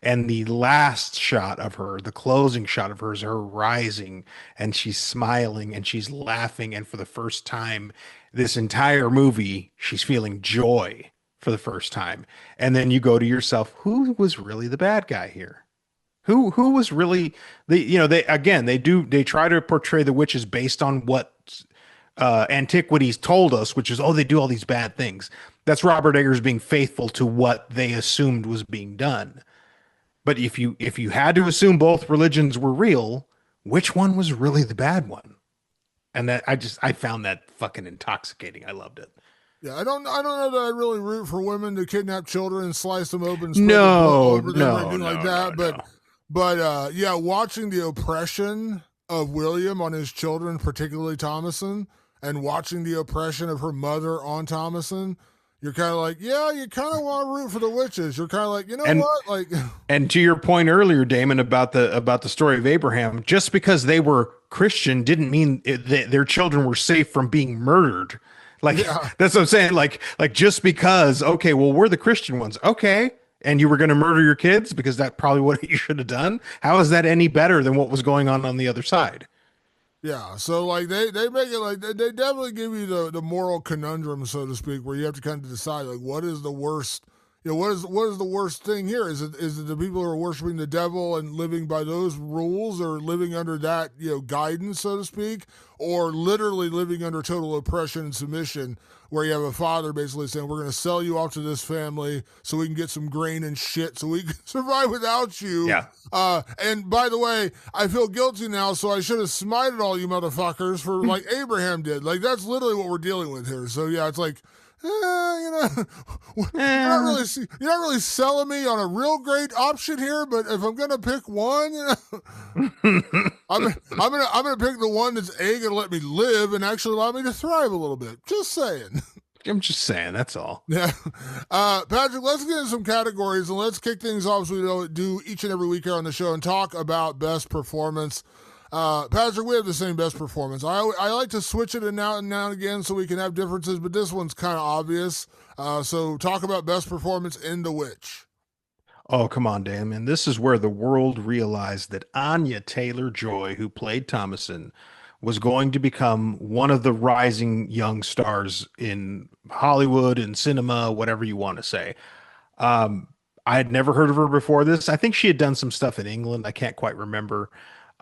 And the last shot of her, the closing shot of her, is her rising, and she's smiling and she's laughing. And for the first time, this entire movie, she's feeling joy for the first time. And then you go to yourself, who was really the bad guy here? Who was really they try to portray the witches based on what antiquities told us, which is, oh, they do all these bad things. That's Robert Eggers being faithful to what they assumed was being done. But if you had to assume both religions were real, which one was really the bad one? And that I found that fucking intoxicating. I loved it. Yeah, I don't know that I really root for women to kidnap children and slice them open, spread the blood No, over them, or no, anything like no, no, that. no. But yeah, watching the oppression of William on his children, particularly Thomason, and watching the oppression of her mother on Thomason, you're kind of like, yeah, you kind of want to root for the witches. You're kind of like, you know And what, like, and to your point earlier, Damon, about the story of Abraham, just because they were Christian didn't mean their children were safe from being murdered. Like yeah, that's what I'm saying. Like just because, okay, well, we're the Christian ones, okay, and you were going to murder your kids because that's probably what you should have done. How is that any better than what was going on the other side? yeah. So like they make it like they definitely give you the moral conundrum, so to speak, where you have to kind of decide like what is the worst. What is the worst thing here? Is it the people who are worshiping the devil and living by those rules, or living under that guidance, so to speak, or literally living under total oppression and submission, where you have a father basically saying, "We're going to sell you off to this family so we can get some grain and shit, so we can survive without you." Yeah. And by the way, I feel guilty now, so I should have smited all you motherfuckers for like Abraham did. Like that's literally what we're dealing with here. So yeah, it's like. You're not really selling me on a real great option here. But if I'm gonna pick one, I'm gonna pick the one that's gonna let me live and actually allow me to thrive a little bit. Just saying. I'm just saying, that's all. Yeah. Patrick, let's get into some categories and let's kick things off so we do each and every week here on the show and talk about best performance. Patrick, we have the same best performance. I like to switch it now and again so we can have differences, but this one's kind of obvious. So talk about best performance in The Witch. Oh, come on, Damon. This is where the world realized that Anya Taylor-Joy, who played Thomason, was going to become one of the rising young stars in Hollywood and cinema, whatever you want to say. I had never heard of her before this. I think she had done some stuff in England. I can't quite remember.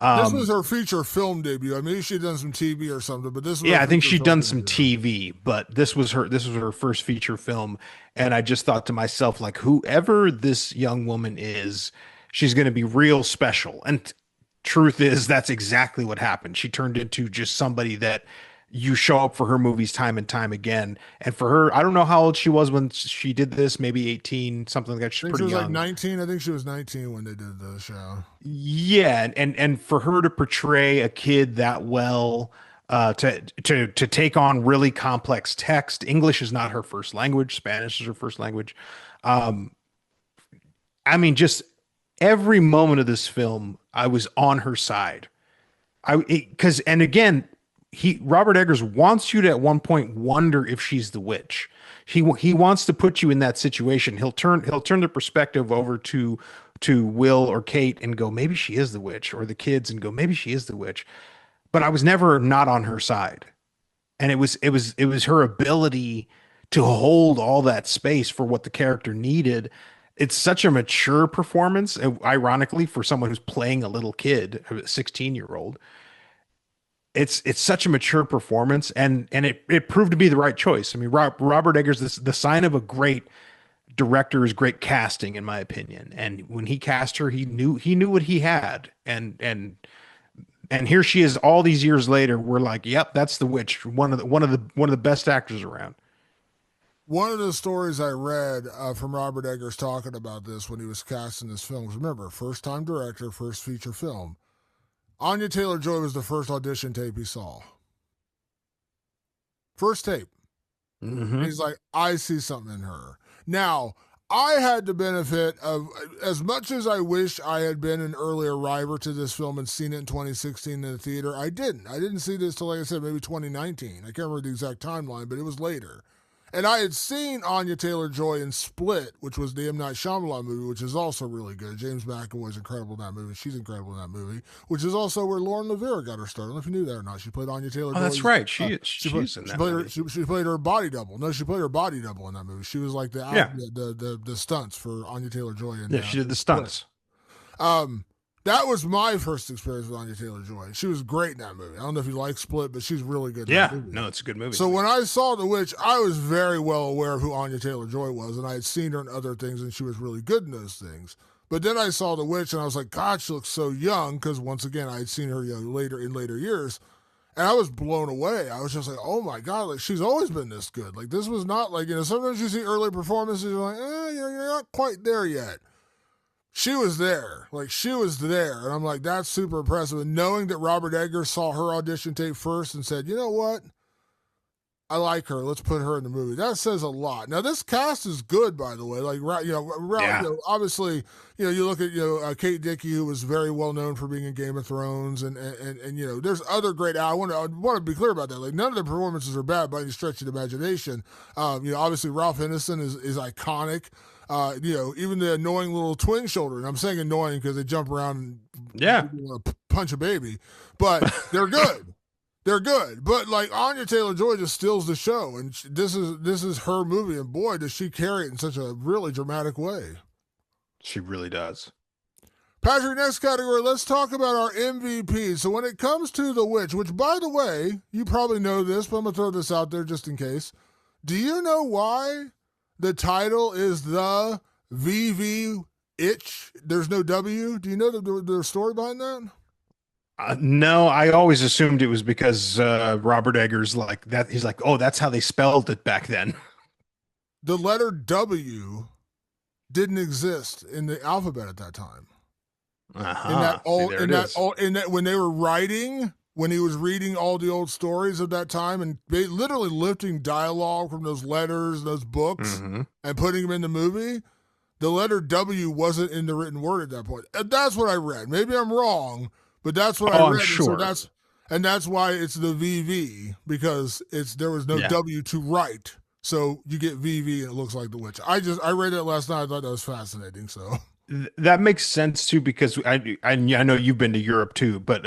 This was Um, her feature film debut. I mean, she'd done some TV or something, but this was yeah, her I think feature she'd film done some debut. TV, but this was her first feature film, and I just thought to myself, like, whoever this young woman is, she's going to be real special. And truth is, that's exactly what happened. She turned into just somebody that you show up for her movies time and time again. And for her, I don't know how old she was when she did this, maybe 18, something like that. She's I think she pretty was like young. 19. I think she was 19 when they did the show. Yeah, and for her to portray a kid that well, to take on really complex text. English is not her first language. Spanish is her first language. Um, I mean, just every moment of this film, I was on her side. Because and again, he Robert Eggers wants you to at one point wonder if she's the witch. He wants to put you in that situation. He'll turn the perspective over to Will or Kate and go, maybe she is the witch, or the kids and go, maybe she is the witch. But I was never not on her side. And it was her ability to hold all that space for what the character needed. It's such a mature performance, ironically, for someone who's playing a little kid, a 16-year-old. it's such a mature performance, and it proved to be the right choice. I mean, Robert Eggers, the sign of a great director is great casting, in my opinion. And when he cast her, he knew what he had, and here she is all these years later. We're like, yep, that's the witch, one of the best actors around. One of the stories I read from Robert Eggers talking about this when he was casting this film was, remember, first time director, first feature film. Anya Taylor-Joy was the first audition tape he saw. First tape. And Hmm. he's like, I see something in her. Now, I had the benefit of, as much as I wish I had been an early arriver to this film and seen it in 2016 in the theater, I didn't. I didn't see this till, like I said, maybe 2019. I can't remember the exact timeline, but it was later. And I had seen Anya Taylor-Joy in Split, which was the M. Night Shyamalan movie, which is also really good. James McAvoy's incredible in that movie. She's incredible in that movie, which is also where Lauren Lavera got her start. I don't know if you knew that or not. She played Anya Oh, that's Taylor-Joy's. right. Uh, she played She's in she that played her movie. she played her body double. No, she played her body double in that movie. She was like Yeah, the stunts for Anya Taylor-Joy in yeah, she did the Split. stunts. Um, that was my first experience with Anya Taylor-Joy. She was great in that movie. I don't know if you like Split, but she's really good in that Yeah, movie. no, it's a good movie. So when I saw The Witch, I was very well aware of who Anya Taylor-Joy was, and I had seen her in other things, and she was really good in those things. But then I saw The Witch, and I was like, God, she looks so young, because once again, I had seen her later in later years, and I was blown away. I was just like, oh my God, like she's always been this good. Like this was not like, sometimes you see early performances, you're like, you're not quite there yet. She was there. Like she was there. And I'm like, that's super impressive. And knowing that Robert Eggers saw her audition tape first and said, you know what? I like her. Let's put her in the movie. That says a lot. Now this cast is good, by the way. Like Yeah. obviously, you look at Kate Dickey, who was very well known for being in Game of Thrones, and there's other great. I want to be clear about that. Like none of the performances are bad by any stretch of the imagination. Obviously Ralph Ineson is iconic. Even the annoying little twin shoulder, and I'm saying annoying because they jump around and Yeah. punch a baby, but they're good. They're good, but like Anya Taylor Joy just steals the show, and this is her movie, and boy, does she carry it in such a really dramatic way. She really does. Patrick, next category, let's talk about our MVP. So when it comes to The Witch, which by the way, you probably know this, but I'm gonna throw this out there just in case. Do you know why the title is the VV Itch? There's no W. Do you know the story behind that? No, I always assumed it was because Robert Eggers like that. He's like, oh, that's how they spelled it back then. The letter W didn't exist in the alphabet at that time. Uh-huh. See, there it is. In that when they were writing, when he was reading all the old stories of that time and they literally lifting dialogue from those letters, those books, Hmm. and putting them in the movie, the letter W wasn't in the written word at that point. And that's what I read. Maybe I'm wrong, but that's what I Oh, I'm read. And so sure. that's why it's the VV, because there was no Yeah. W to write. So you get VV and it looks like the witch. I read it last night. I thought that was fascinating. So That makes sense too because I know you've been to Europe too, but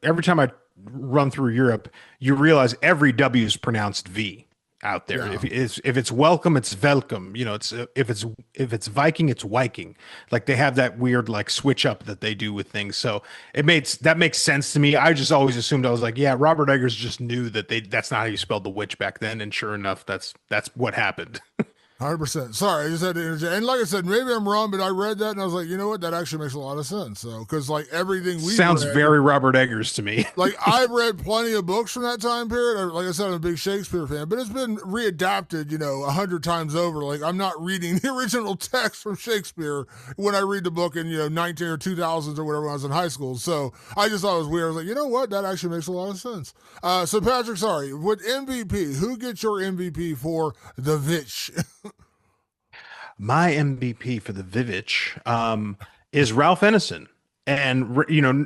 every time I run through Europe, you realize every W is pronounced V out there. yeah. If it's welcome, it's welcome. It's if it's Viking, it's Viking. Like they have that weird like switch up that they do with things. So that makes sense to me. I just always assumed I was like, yeah, Robert Eggers just knew that's not how you spelled the witch back then, and sure enough, that's what happened. 100%. Sorry, I just had to interject. And like I said, maybe I'm wrong, but I read that and I was like, you know what? That actually makes a lot of sense. So, because like everything we've Sounds read, very Robert Eggers to me. like I've read plenty of books from that time period. Like I said, I'm a big Shakespeare fan, but it's been readapted, 100 times over. Like I'm not reading the original text from Shakespeare when I read the book in 19 or 2000s or whatever when I was in high school. So I just thought it was weird. I was like, you know what? That actually makes a lot of sense. So Patrick, sorry, with MVP, who gets your MVP for The Vitch? My MVP for the Vivitch is Ralph Ineson. And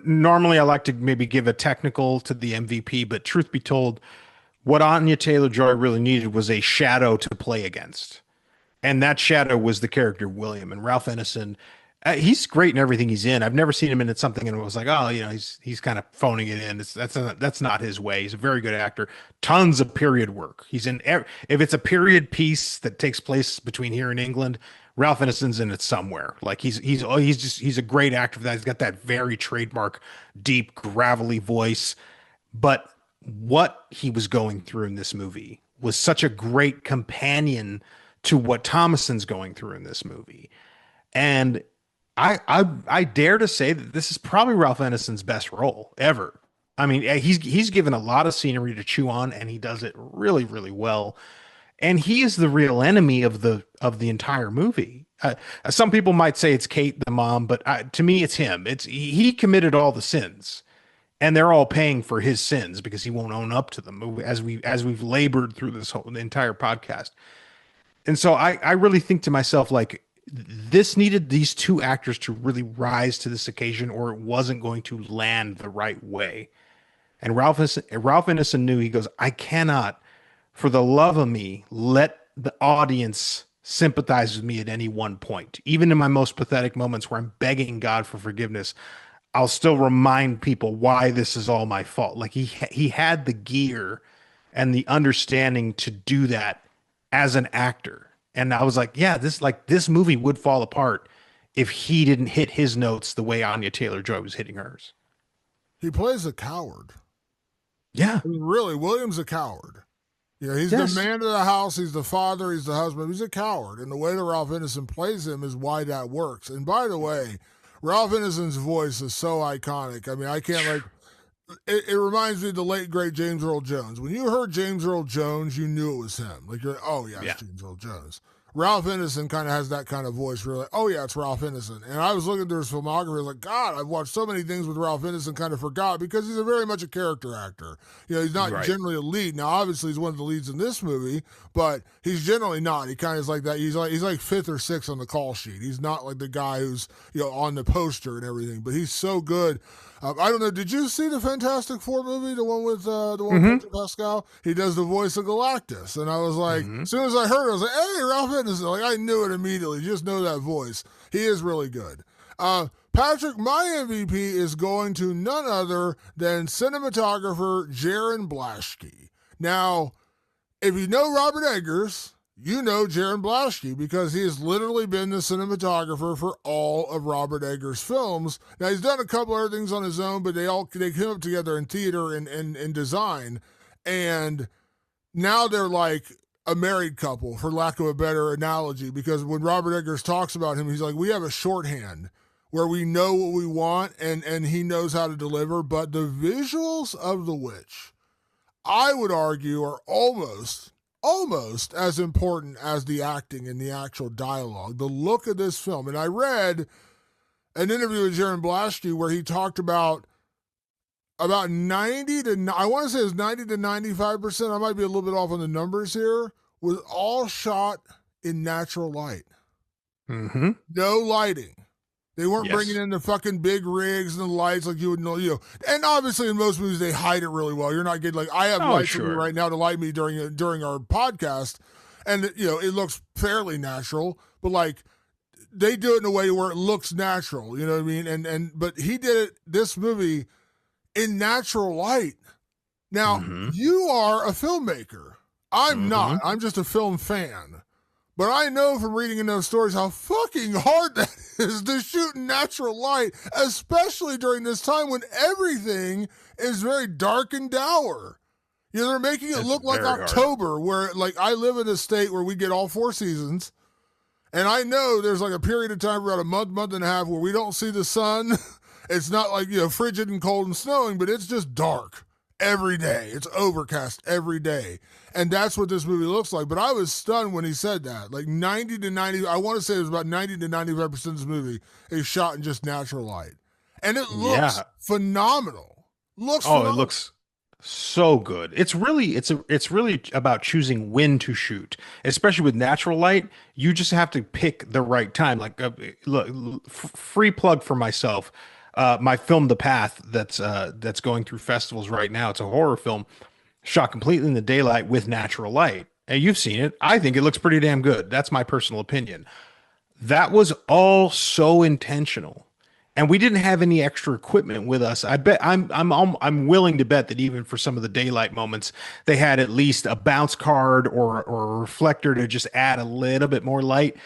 normally I like to maybe give a technical to the MVP, but truth be told, what Anya Taylor-Joy really needed was a shadow to play against. And that shadow was the character William. And Ralph Ineson, he's great in everything he's in. I've never seen him in something and it was like, oh, he's kind of phoning it in. That's not his way. He's a very good actor. Tons of period work. If it's a period piece that takes place between here and England, Ralph Ineson's in it somewhere. Like he's a great actor for that. He's got that very trademark, deep, gravelly voice. but what he was going through in this movie was such a great companion to what Thomason's going through in this movie. And I dare to say that this is probably Ralph Ineson's best role ever. I mean, he's given a lot of scenery to chew on, and he does it really, really well. And he is the real enemy of the entire movie. Some people might say it's Kate, the mom, but to me, it's him. It's he committed all the sins, and they're all paying for his sins because he won't own up to them. As we've labored through this whole the entire podcast. And so I really think to myself, like, this needed these two actors to really rise to this occasion, or it wasn't going to land the right way. And Ralph Ineson knew, he goes, I cannot, for the love of me, let the audience sympathize with me at any one point. Even in my most pathetic moments where I'm begging God for forgiveness, I'll still remind people why this is all my fault. Like he had the gear and the understanding to do that as an actor. And I was like, yeah, this movie would fall apart if he didn't hit his notes the way Anya Taylor-Joy was hitting hers. He plays a coward. Yeah. I mean, really, William's a coward. You know, he's Yes. the man of the house, he's the father, he's the husband. He's a coward. And the way that Ralph Ineson plays him is why that works. And by the way, Ralph Ineson's voice is so iconic. I mean, I can't like it reminds me of the late great James Earl Jones. When you heard James Earl Jones, you knew it was him. Like, you're like, oh yeah, it's James Earl Jones. Ralph Ineson kind of has that kind of voice. Really, oh yeah, it's Ralph Ineson. And I was looking through his filmography, like, God, I've watched so many things with Ralph Ineson, kind of forgot because he's a very much a character actor. You know, he's not generally a lead. Now, obviously, he's one of the leads in this movie, but he's generally not. He kind of is like that. He's like fifth or sixth on the call sheet. He's not like the guy who's on the poster and everything. But he's so good. I don't know. Did you see the Fantastic Four movie, the one with Pedro Pascal? He does the voice of Galactus, and I was like, as soon as I heard it, I was like, "Hey, Ralph Ineson!" Like, I knew it immediately. You just know that voice. He is really good. Patrick, my MVP is going to none other than cinematographer Jaron Blaschke. Now, if you know Robert Eggers, you know Jaron Blaschke because he has literally been the cinematographer for all of Robert Eggers' films. Now, he's done a couple other things on his own, but they came up together in theater and design. And now they're like a married couple, for lack of a better analogy, because when Robert Eggers talks about him, he's like, we have a shorthand where we know what we want and he knows how to deliver. But the visuals of The Witch, I would argue, are almost as important as the acting and the actual dialogue, the look of this film. And I read an interview with Jaron Blaschke where he talked about 90 to, I want to say it was 90 to 95%, I might be a little bit off on the numbers here, was all shot in natural light. Mm-hmm. No lighting. They weren't bringing in the fucking big rigs and the lights like you would know, And obviously, in most movies, they hide it really well. You're not getting like, I have lights on me right now to light me during our podcast, and it looks fairly natural. But like, they do it in a way where it looks natural. You know what I mean? But he did this movie in natural light. Now, you are a filmmaker. I'm not. I'm just a film fan. But I know from reading in those stories how fucking hard that is to shoot in natural light, especially during this time when everything is very dark and dour. They're making it look like October, where like I live in a state where we get all four seasons. And I know there's like a period of time, about a month and a half, where we don't see the sun. It's not like, frigid and cold and snowing, but it's just dark every day. It's overcast every day. And that's what this movie looks like. But I was stunned when he said that. Like 90 to 90, I want to say it was about 90 to 95% of this movie is shot in just natural light. And it looks phenomenal. Phenomenal. It looks so good. It's really about choosing when to shoot, especially with natural light. You just have to pick the right time. Like, look, free plug for myself. My film, The Path, that's going through festivals right now. It's a horror film shot completely in the daylight with natural light. And you've seen it. I think it looks pretty damn good. That's my personal opinion. That was all so intentional. And we didn't have any extra equipment with us. I bet I'm willing to bet that even for some of the daylight moments, they had at least a bounce card or a reflector to just add a little bit more light.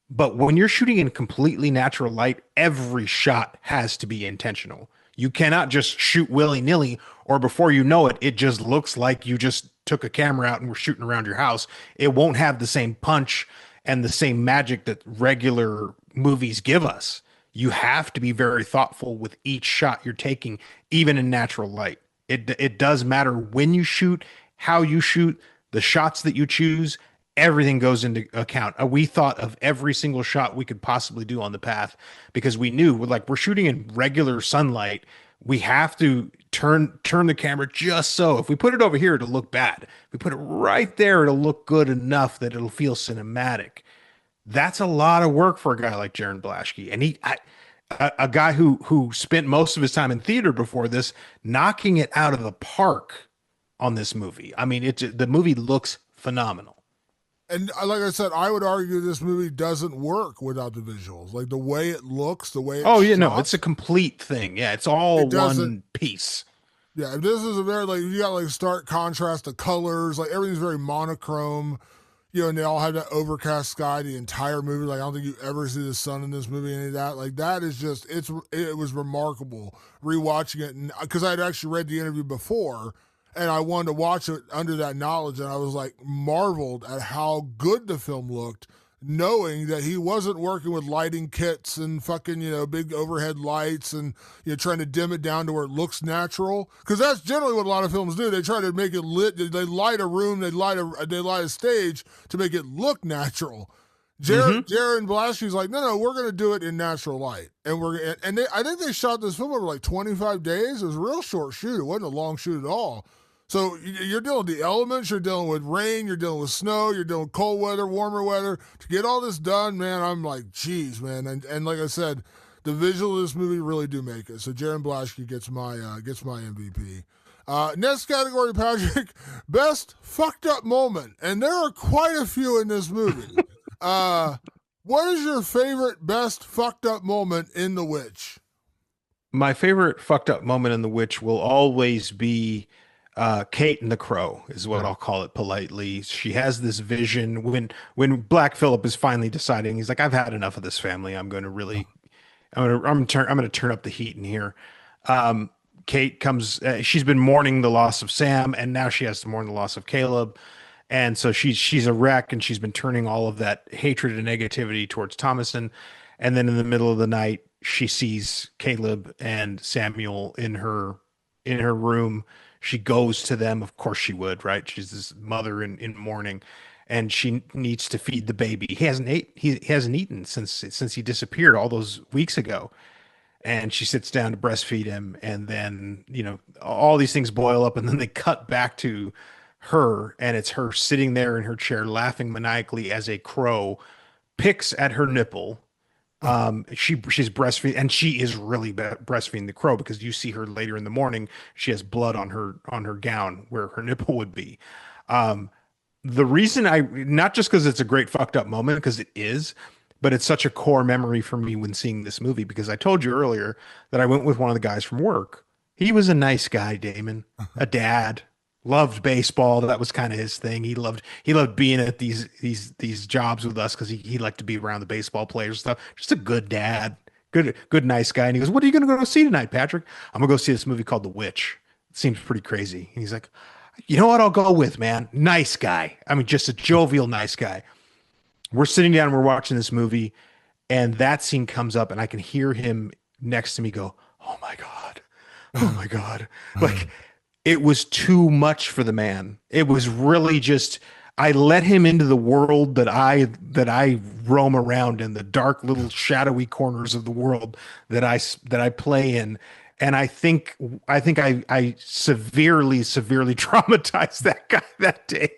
But when you're shooting in completely natural light, every shot has to be intentional. You cannot just shoot willy-nilly, or before you know it, it just looks like you just took a camera out and were shooting around your house. It won't have the same punch and the same magic that regular movies give us. You have to be very thoughtful with each shot you're taking, even in natural light. It does matter when you shoot, how you shoot, the shots that you choose. Everything goes into account. We thought of every single shot we could possibly do on the path because we knew we're shooting in regular sunlight. We have to turn the camera just so if we put it over here, it'll look bad. If we put it right there, it'll look good enough that it'll feel cinematic. That's a lot of work for a guy like Jaron Blaschke, and a guy who spent most of his time in theater before this, knocking it out of the park on this movie. I mean, the movie looks phenomenal. And like I said, I would argue this movie doesn't work without the visuals. Like the way it looks, the way it's Oh yeah, shot, no, it's a complete thing. Yeah, it's all it doesn't. one piece. Yeah, this is a very like you got like stark contrast of colors. Like everything's very monochrome. And they all have that overcast sky the entire movie. Like I don't think you ever see the sun in this movie, any of that. Like that is just it was remarkable rewatching it, because I had actually read the interview before, and I wanted to watch it under that knowledge, and I was like marveled at how good the film looked, knowing that he wasn't working with lighting kits and fucking big overhead lights and trying to dim it down to where it looks natural, because that's generally what a lot of films do. They try to make it lit. They light a room, they light a stage to make it look natural. Jaron Blaschke's like, no, we're going to do it in natural light, and I think they shot this film over like 25 days. It was a real short shoot. It wasn't a long shoot at all. So you're dealing with the elements, you're dealing with rain, you're dealing with snow, you're dealing with cold weather, warmer weather. To get all this done, man, I'm like, geez, man. And like I said, the visual of this movie really do make it. So Jaron Blaschke gets my MVP. Next category, Patrick, best fucked up moment. And there are quite a few in this movie. What is your favorite best fucked up moment in The Witch? My favorite fucked up moment in The Witch will always be Kate and the Crow, is what I'll call it politely. She has this vision when Black Phillip is finally deciding, he's like, I've had enough of this family. I'm going to really, I'm going to turn up the heat in here. Kate comes, she's been mourning the loss of Sam, and now she has to mourn the loss of Caleb. And so she's a wreck, and she's been turning all of that hatred and negativity towards Thomason. And then in the middle of the night, she sees Caleb and Samuel in her room. She goes to them. Of course she would, right? She's this mother in mourning, and she needs to feed the baby. He hasn't eaten since he disappeared all those weeks ago. And she sits down to breastfeed him, and then all these things boil up, and then they cut back to her, and it's her sitting there in her chair laughing maniacally as a crow picks at her nipple. She's breastfeeding, and she is really breastfeeding the crow, because you see her later in the morning, she has blood on her gown where her nipple would be. The reason not just because it's a great fucked up moment, because it is, but it's such a core memory for me when seeing this movie, because I told you earlier that I went with one of the guys from work. He was a nice guy, Damon, a dad, loved baseball. That was kind of his thing. He loved being at these jobs with us, because he liked to be around the baseball players and stuff. Just a good dad, good nice guy. And he goes, "What are you going to go see tonight, Patrick?" "I'm gonna go see this movie called The Witch. It seems pretty crazy." And he's like, "You know what? I'll go with, man. Nice guy. I mean, just a jovial, nice guy." We're sitting down, we're watching this movie, and that scene comes up, and I can hear him next to me go, "Oh my God. Oh my God." Like, it was too much for the man. It was really just, I let him into the world that I roam around in, the dark little shadowy corners of the world that I play in. And I think I severely traumatized that guy that day.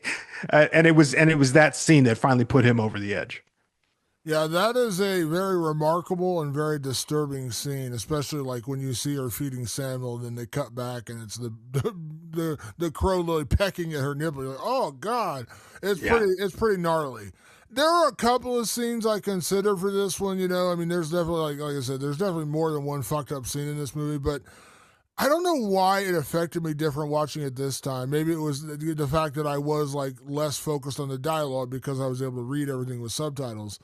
And it was that scene that finally put him over the edge. Yeah, that is a very remarkable and very disturbing scene, especially like when you see her feeding Samuel, and then they cut back and it's the crow literally pecking at her nipple. You're like, oh God, it's pretty gnarly. There are a couple of scenes I consider for this one. I mean, there's definitely like I said, there's definitely more than one fucked up scene in this movie, but I don't know why it affected me different watching it this time. Maybe it was the fact that I was like less focused on the dialogue because I was able to read everything with subtitles.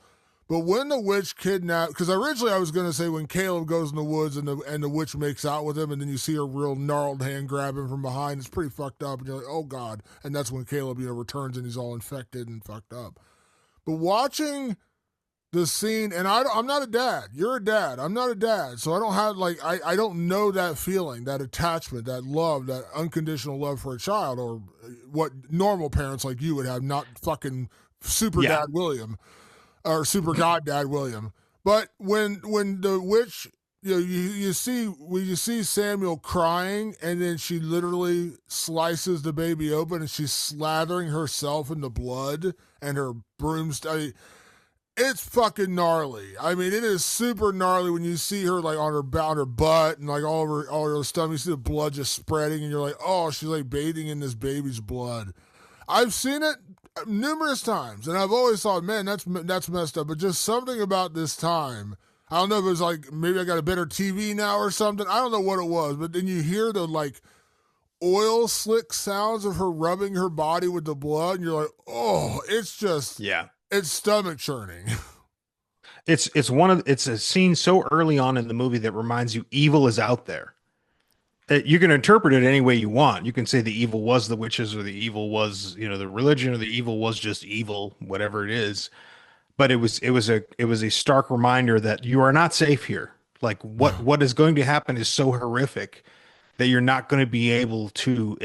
But when the witch kidnapped, because originally I was going to say when Caleb goes in the woods and the witch makes out with him, and then you see her real gnarled hand grab him from behind, it's pretty fucked up, and you're like, oh God. And that's when Caleb, returns and he's all infected and fucked up. But watching the scene, and I'm not a dad. You're a dad. I'm not a dad. So I don't have, I don't know that feeling, that attachment, that love, that unconditional love for a child, or what normal parents like you would have, not fucking super Yeah. dad William. Or super god dad William. But when the witch, you see Samuel crying, and then she literally slices the baby open, and she's slathering herself in the blood, and her broomstick. It's fucking gnarly. I mean, it is super gnarly when you see her like on her butt and like all over her stomach. You see the blood just spreading, and you're like, oh, she's like bathing in this baby's blood. I've seen it numerous times, and I've always thought, man, that's messed up. But just something about this time, I don't know if it was like maybe I got a better TV now or something. I don't know what it was, but then you hear the like oil slick sounds of her rubbing her body with the blood, and you're like, oh, it's just it's stomach churning. It's a scene so early on in the movie that reminds you evil is out there. You can interpret it any way you want. You can say the evil was the witches, or the evil was, the religion, or the evil was just evil, whatever it is. But it was a stark reminder that you are not safe here. Like what is going to happen is so horrific that you're not going to be able to,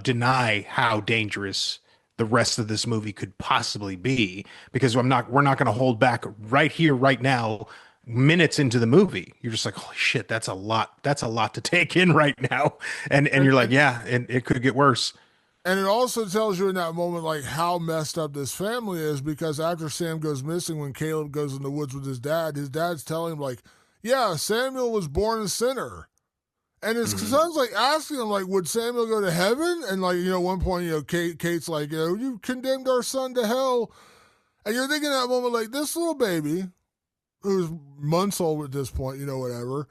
deny how dangerous the rest of this movie could possibly be, because we're not going to hold back right here, right now, minutes into the movie. You're just like, holy shit, that's a lot to take in right now. And you're like, yeah, and it could get worse. And it also tells you in that moment like how messed up this family is, because after Sam goes missing, when Caleb goes in the woods with his dad's telling him like, yeah, Samuel was born a sinner. And his son's like asking him, like, would Samuel go to heaven? And like, at one point, Kate's like, you condemned our son to hell. And you're thinking at that moment, like, this little baby, who's months old at this point, whatever.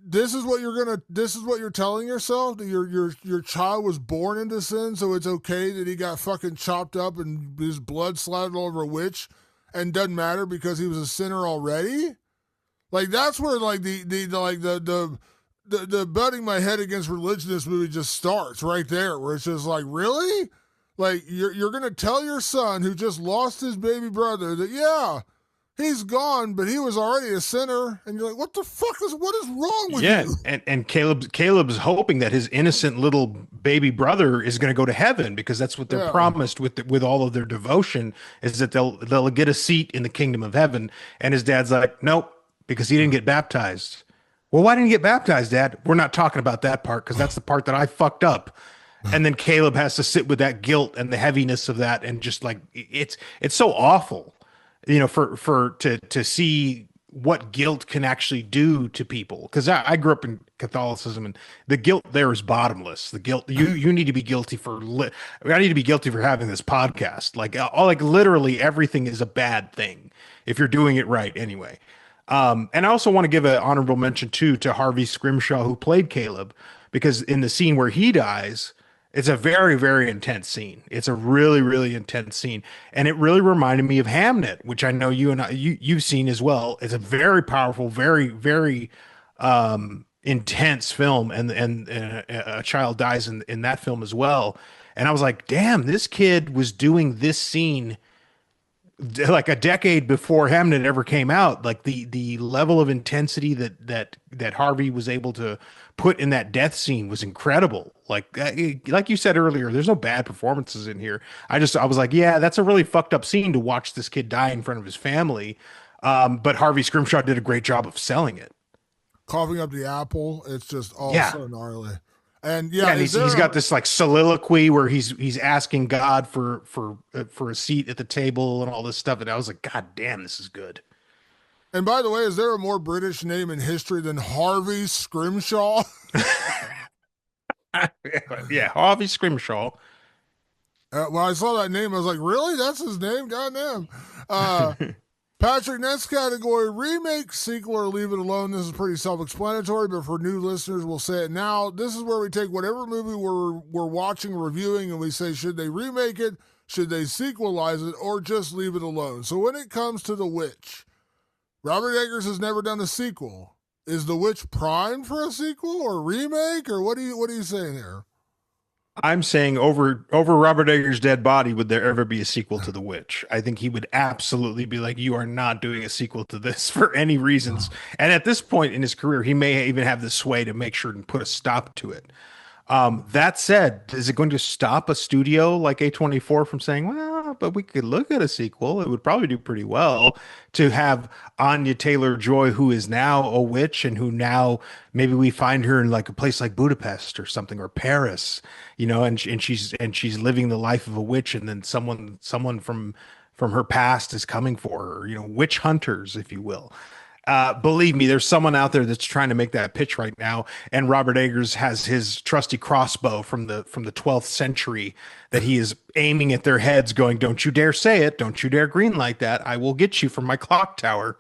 This is what you're telling yourself, that your child was born into sin, so it's okay that he got fucking chopped up and his blood slathered all over a witch, and doesn't matter because he was a sinner already. Like, that's where like the butting my head against religion this movie just starts right there, where it's just like, really? Like, you're gonna tell your son who just lost his baby brother that, yeah, he's gone, but he was already a sinner, and you're like, what is wrong with you? Yeah, and Caleb's hoping that his innocent little baby brother is going to go to heaven, because that's what they're promised with all of their devotion, is that they'll get a seat in the kingdom of heaven. And his dad's like, nope, because he didn't get baptized. Well, why didn't he get baptized, Dad? We're not talking about that part, because that's the part that I fucked up. And then Caleb has to sit with that guilt and the heaviness of that, and just like it's so awful. To see what guilt can actually do to people. Because I grew up in Catholicism, and the guilt there is bottomless. The guilt you need to be guilty for. I need to be guilty for having this podcast. Like literally everything is a bad thing if you're doing it right anyway. And I also want to give an honorable mention too to Harvey Scrimshaw, who played Caleb, because in the scene where he dies, it's a very, very intense scene. It's a really, really intense scene. And it really reminded me of Hamnet, which I know you've seen as well. It's a very powerful, very, very intense film. And a child dies in that film as well. And I was like, damn, this kid was doing this scene like a decade before Hamnet ever came out. Like the level of intensity that Harvey was able to put in that death scene was incredible. Like you said earlier, there's no bad performances in here. I was like, yeah, that's a really fucked up scene to watch this kid die in front of his family. But Harvey Scrimshaw did a great job of selling it. Coughing up the apple, it's just all so gnarly. And and he's got this like soliloquy where he's asking God for a seat at the table and all this stuff. And I was like, God damn, this is good. And by the way, is there a more British name in history than Harvey Scrimshaw? Yeah, Harvey Scrimshaw. When I saw that name, I was like, really? That's his name? Goddamn. Patrick, next category, remake, sequel, or leave it alone. This is pretty self-explanatory, but for new listeners, we'll say it now. This is where we take whatever movie we're watching, reviewing, and we say, should they remake it? Should they sequelize it or just leave it alone? So when it comes to The Witch, Robert Eggers has never done a sequel. Is The Witch primed for a sequel or remake, or what are you saying here? I'm saying over Robert Eggers' dead body, would there ever be a sequel to The Witch? I think he would absolutely be like, you are not doing a sequel to this for any reasons. And at this point in his career, he may even have the sway to make sure and put a stop to it. That said, is it going to stop a studio like A24 from saying, well, but we could look at a sequel? It would probably do pretty well to have Anya Taylor-Joy, who is now a witch and who now maybe we find her in like a place like Budapest or something or Paris, and she's living the life of a witch, and then someone from her past is coming for her, witch hunters, if you will. Believe me, there's someone out there that's trying to make that pitch right now, and Robert Eggers has his trusty crossbow from the 12th century that he is aiming at their heads, going, "Don't you dare say it! Don't you dare greenlight that! I will get you from my clock tower."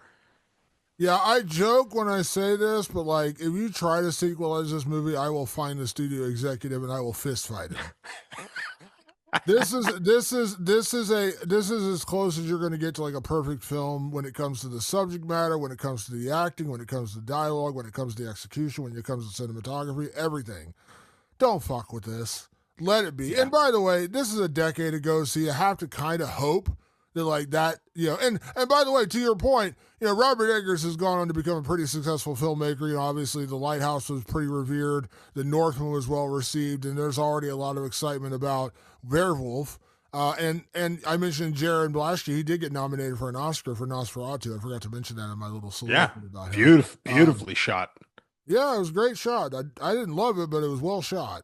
Yeah, I joke when I say this, but like, if you try to sequelize this movie, I will find the studio executive and I will fist fight him. This is as close as you're going to get to like a perfect film when it comes to the subject matter, when it comes to the acting, when it comes to dialogue, when it comes to the execution, when it comes to cinematography, everything. Don't fuck with this. Let it be. Yeah. And by the way, this is a decade ago, so you have to kind of hope that like that, and by the way, to your point, Robert Eggers has gone on to become a pretty successful filmmaker. Obviously The Lighthouse was pretty revered, The Northman was well received, and there's already a lot of excitement about Werewolf. And I mentioned Jared Blaschke. He did get nominated for an Oscar for Nosferatu. I forgot to mention that in my little selection about him. Beautifully shot. Yeah, it was a great shot. I didn't love it, but it was well shot.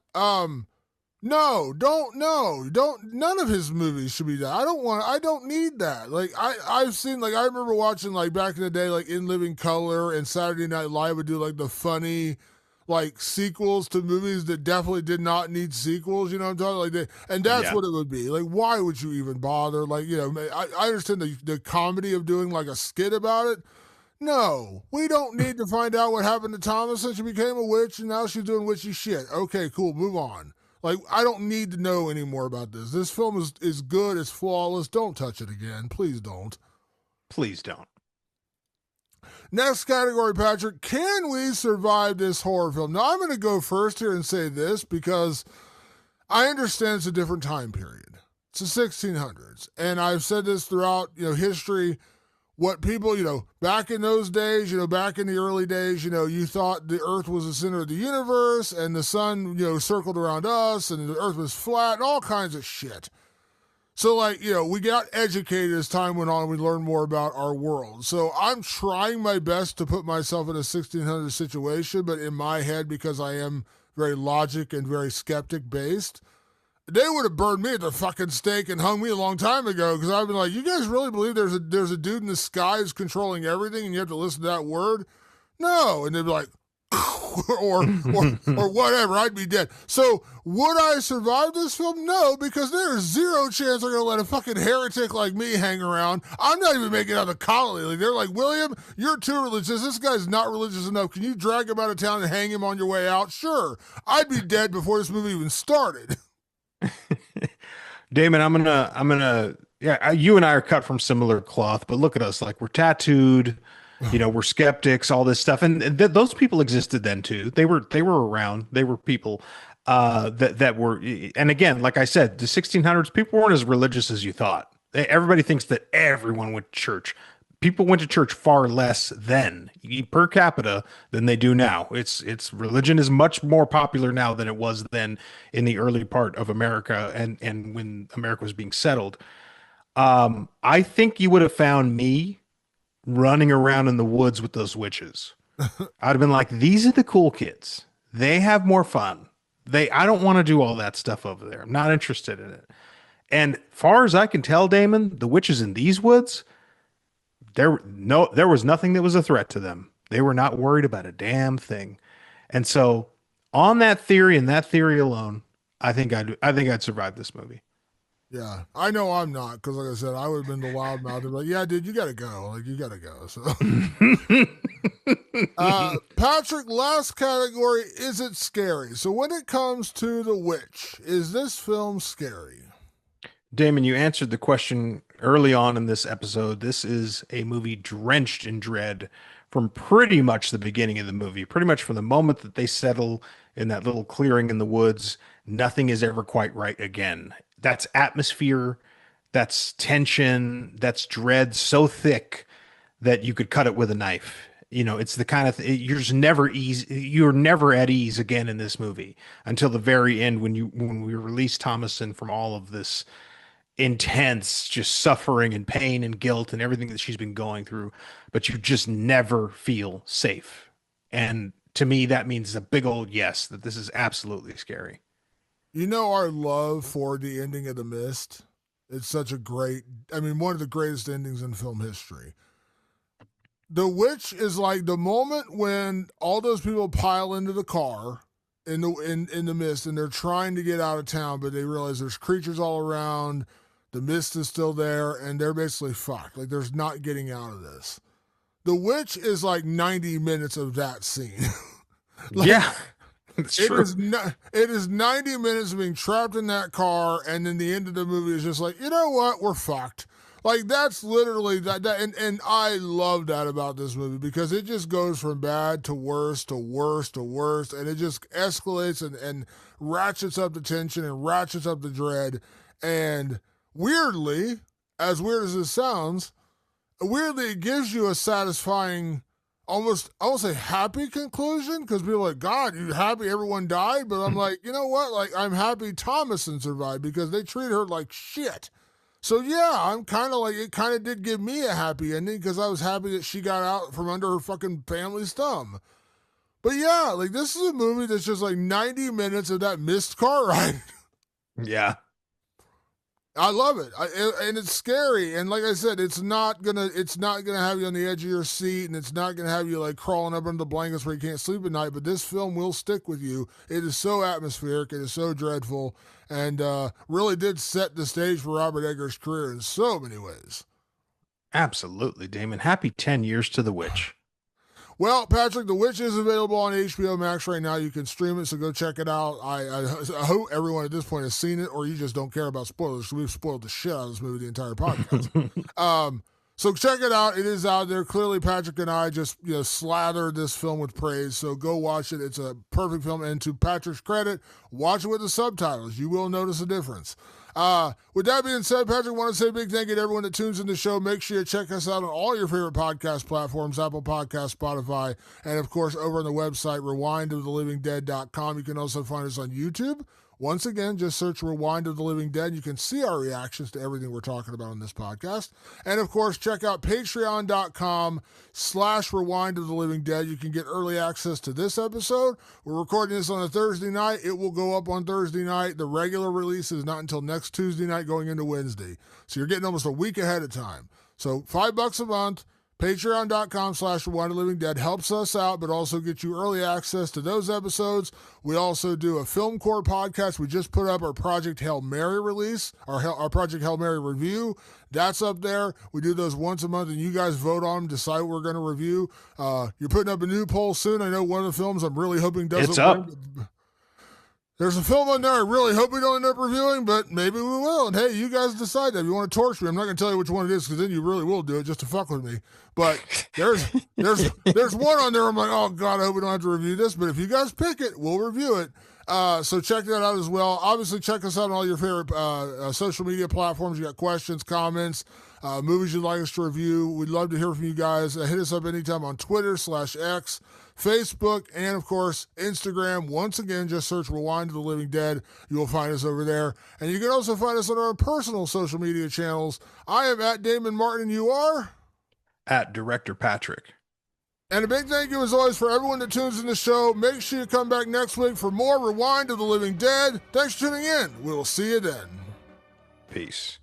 No, none of his movies should be that. I don't need that. Like, I've seen, like, I remember watching, like, back in the day, like, In Living Color and Saturday Night Live would do, like, the funny, like, sequels to movies that definitely did not need sequels, you know what I'm talking? And that's what it would be. Like, why would you even bother? Like, I understand the comedy of doing, like, a skit about it. No, we don't need to find out what happened to Thomas since she became a witch and now she's doing witchy shit. Okay, cool, move on. Like, I don't need to know any more about this. This film is good. It's flawless. Don't touch it again. Please don't. Please don't. Next category, Patrick. Can we survive this horror film? Now, I'm going to go first here and say this because I understand it's a different time period. It's the 1600s. And I've said this throughout, history. What people, back in those days, back in the early days, you thought the earth was the center of the universe and the sun, circled around us and the earth was flat and all kinds of shit. So, like, we got educated as time went on. We learned more about our world. So I'm trying my best to put myself in a 1600 situation, but in my head, because I am very logic and very skeptic based, they would have burned me at the fucking stake and hung me a long time ago because I've been like, you guys really believe there's a dude in the sky who's controlling everything and you have to listen to that word? No. And they'd be like, or whatever, I'd be dead. So would I survive this film? No, because there's zero chance they're going to let a fucking heretic like me hang around. I'm not even making it out of colony. Like, they're like, William, you're too religious. This guy's not religious enough. Can you drag him out of town and hang him on your way out? Sure. I'd be dead before this movie even started. Damon, yeah, you and I are cut from similar cloth, but look at us, like we're tattooed, we're skeptics, all this stuff. And those people existed then too. They were around. They were people that were, and again, like I said, the 1600s, people weren't as religious as you thought. Everybody thinks that everyone went to church. People went to church far less then per capita than they do now. It's religion is much more popular now than it was then in the early part of America and when America was being settled. I think you would have found me running around in the woods with those witches. I'd have been like, these are the cool kids. They have more fun. I don't want to do all that stuff over there. I'm not interested in it. And far as I can tell, Damon, the witches in these woods, there was nothing that was a threat to them. They were not worried about a damn thing. And so on that theory and that theory alone, I think I'd survive this movie. Yeah, I know I'm not because, like I said, I would have been the loudmouth. Like, yeah, dude, you got to go. Like, you got to go. So, Patrick, last category, is it scary? So when it comes to The Witch, is this film scary? Damon, you answered the question early on in this episode. This is a movie drenched in dread from pretty much the beginning of the movie. Pretty much from the moment that they settle in that little clearing in the woods, nothing is ever quite right again. That's atmosphere, that's tension, that's dread so thick that you could cut it with a knife. It's the kind of you're just never easy. You're never at ease again in this movie until the very end when we release Thomason from all of this intense just suffering and pain and guilt and everything that she's been going through, but you just never feel safe. And to me, that means a big old yes, that this is absolutely scary. Our love for the ending of The Mist. It's such a great, one of the greatest endings in film history. The Witch is like the moment when all those people pile into the car in the mist and they're trying to get out of town, but they realize there's creatures all around. The mist is still there, and they're basically fucked. Like, there's not getting out of this. The Witch is like 90 minutes of that scene. Yeah, it's true. It is 90 minutes of being trapped in that car, and then the end of the movie is just like, you know what? We're fucked. Like, that's literally that and I love that about this movie because it just goes from bad to worse to worse to worse, and it just escalates and ratchets up the tension and ratchets up the dread. And weirdly, as weird as it sounds, it gives you a satisfying, almost, I won't say happy conclusion, because people are like, God, you happy everyone died? But I'm like, you know what? Like, I'm happy Thomason survived because they treated her like shit. So yeah, I'm kind of like, it kind of did give me a happy ending because I was happy that she got out from under her fucking family's thumb. But yeah, like, this is a movie that's just like 90 minutes of that missed car ride. Yeah. I love it. And it's scary. And like I said, it's not gonna have you on the edge of your seat, and it's not gonna have you like crawling up under the blankets where you can't sleep at night. But this film will stick with you. It is so atmospheric. It is so dreadful, and really did set the stage for Robert Eggers' career in so many ways. Absolutely, Damon. Happy 10 years to The Witch. Well, Patrick, The Witch is available on HBO Max right now. You can stream it, so go check it out. I hope everyone at this point has seen it, or you just don't care about spoilers. We've spoiled the shit out of this movie the entire podcast. So check it out. It is out there. Clearly, Patrick and I just slathered this film with praise. So go watch it. It's a perfect film. And to Patrick's credit, watch it with the subtitles. You will notice a difference. With that being said, Patrick, I want to say a big thank you to everyone that tunes in the show. Make sure you check us out on all your favorite podcast platforms, Apple Podcasts, Spotify, and of course over on the website, rewindofthelivingdead.com. You can also find us on YouTube. Once again, just search Rewind of the Living Dead. You can see our reactions to everything we're talking about on this podcast. And of course, check out patreon.com/Rewind of the Living Dead. You can get early access to this episode. We're recording this on a Thursday night. It will go up on Thursday night. The regular release is not until next Tuesday night going into Wednesday. So you're getting almost a week ahead of time. So $5 a month. Patreon.com/Rewind of the Living Dead helps us out, but also gets you early access to those episodes. We also do a Film Core podcast. We just put up our Project Hail Mary release, our Project Hail Mary review. That's up there. We do those once a month, and you guys vote on them, decide what we're going to review. You're putting up a new poll soon. I know one of the films I'm really hoping doesn't It's up. win. There's a film on there I really hope we don't end up reviewing, but maybe we will. And hey, you guys decide that. If you want to torture me, I'm not going to tell you which one it is, because then you really will do it just to fuck with me. But there's one on there I'm like, oh God, I hope we don't have to review this. But if you guys pick it, we'll review it. So check that out as well. Obviously, check us out on all your favorite social media platforms. You got questions, comments, movies you'd like us to review. We'd love to hear from you guys. Hit us up anytime on Twitter/X, Facebook, and of course, Instagram. Once again, just search Rewind of the Living Dead. You will find us over there. And you can also find us on our personal social media channels. I am at Damon Martin, and you are? At Director Patrick. And a big thank you, as always, for everyone that tunes in the show. Make sure you come back next week for more Rewind of the Living Dead. Thanks for tuning in. We'll see you then. Peace.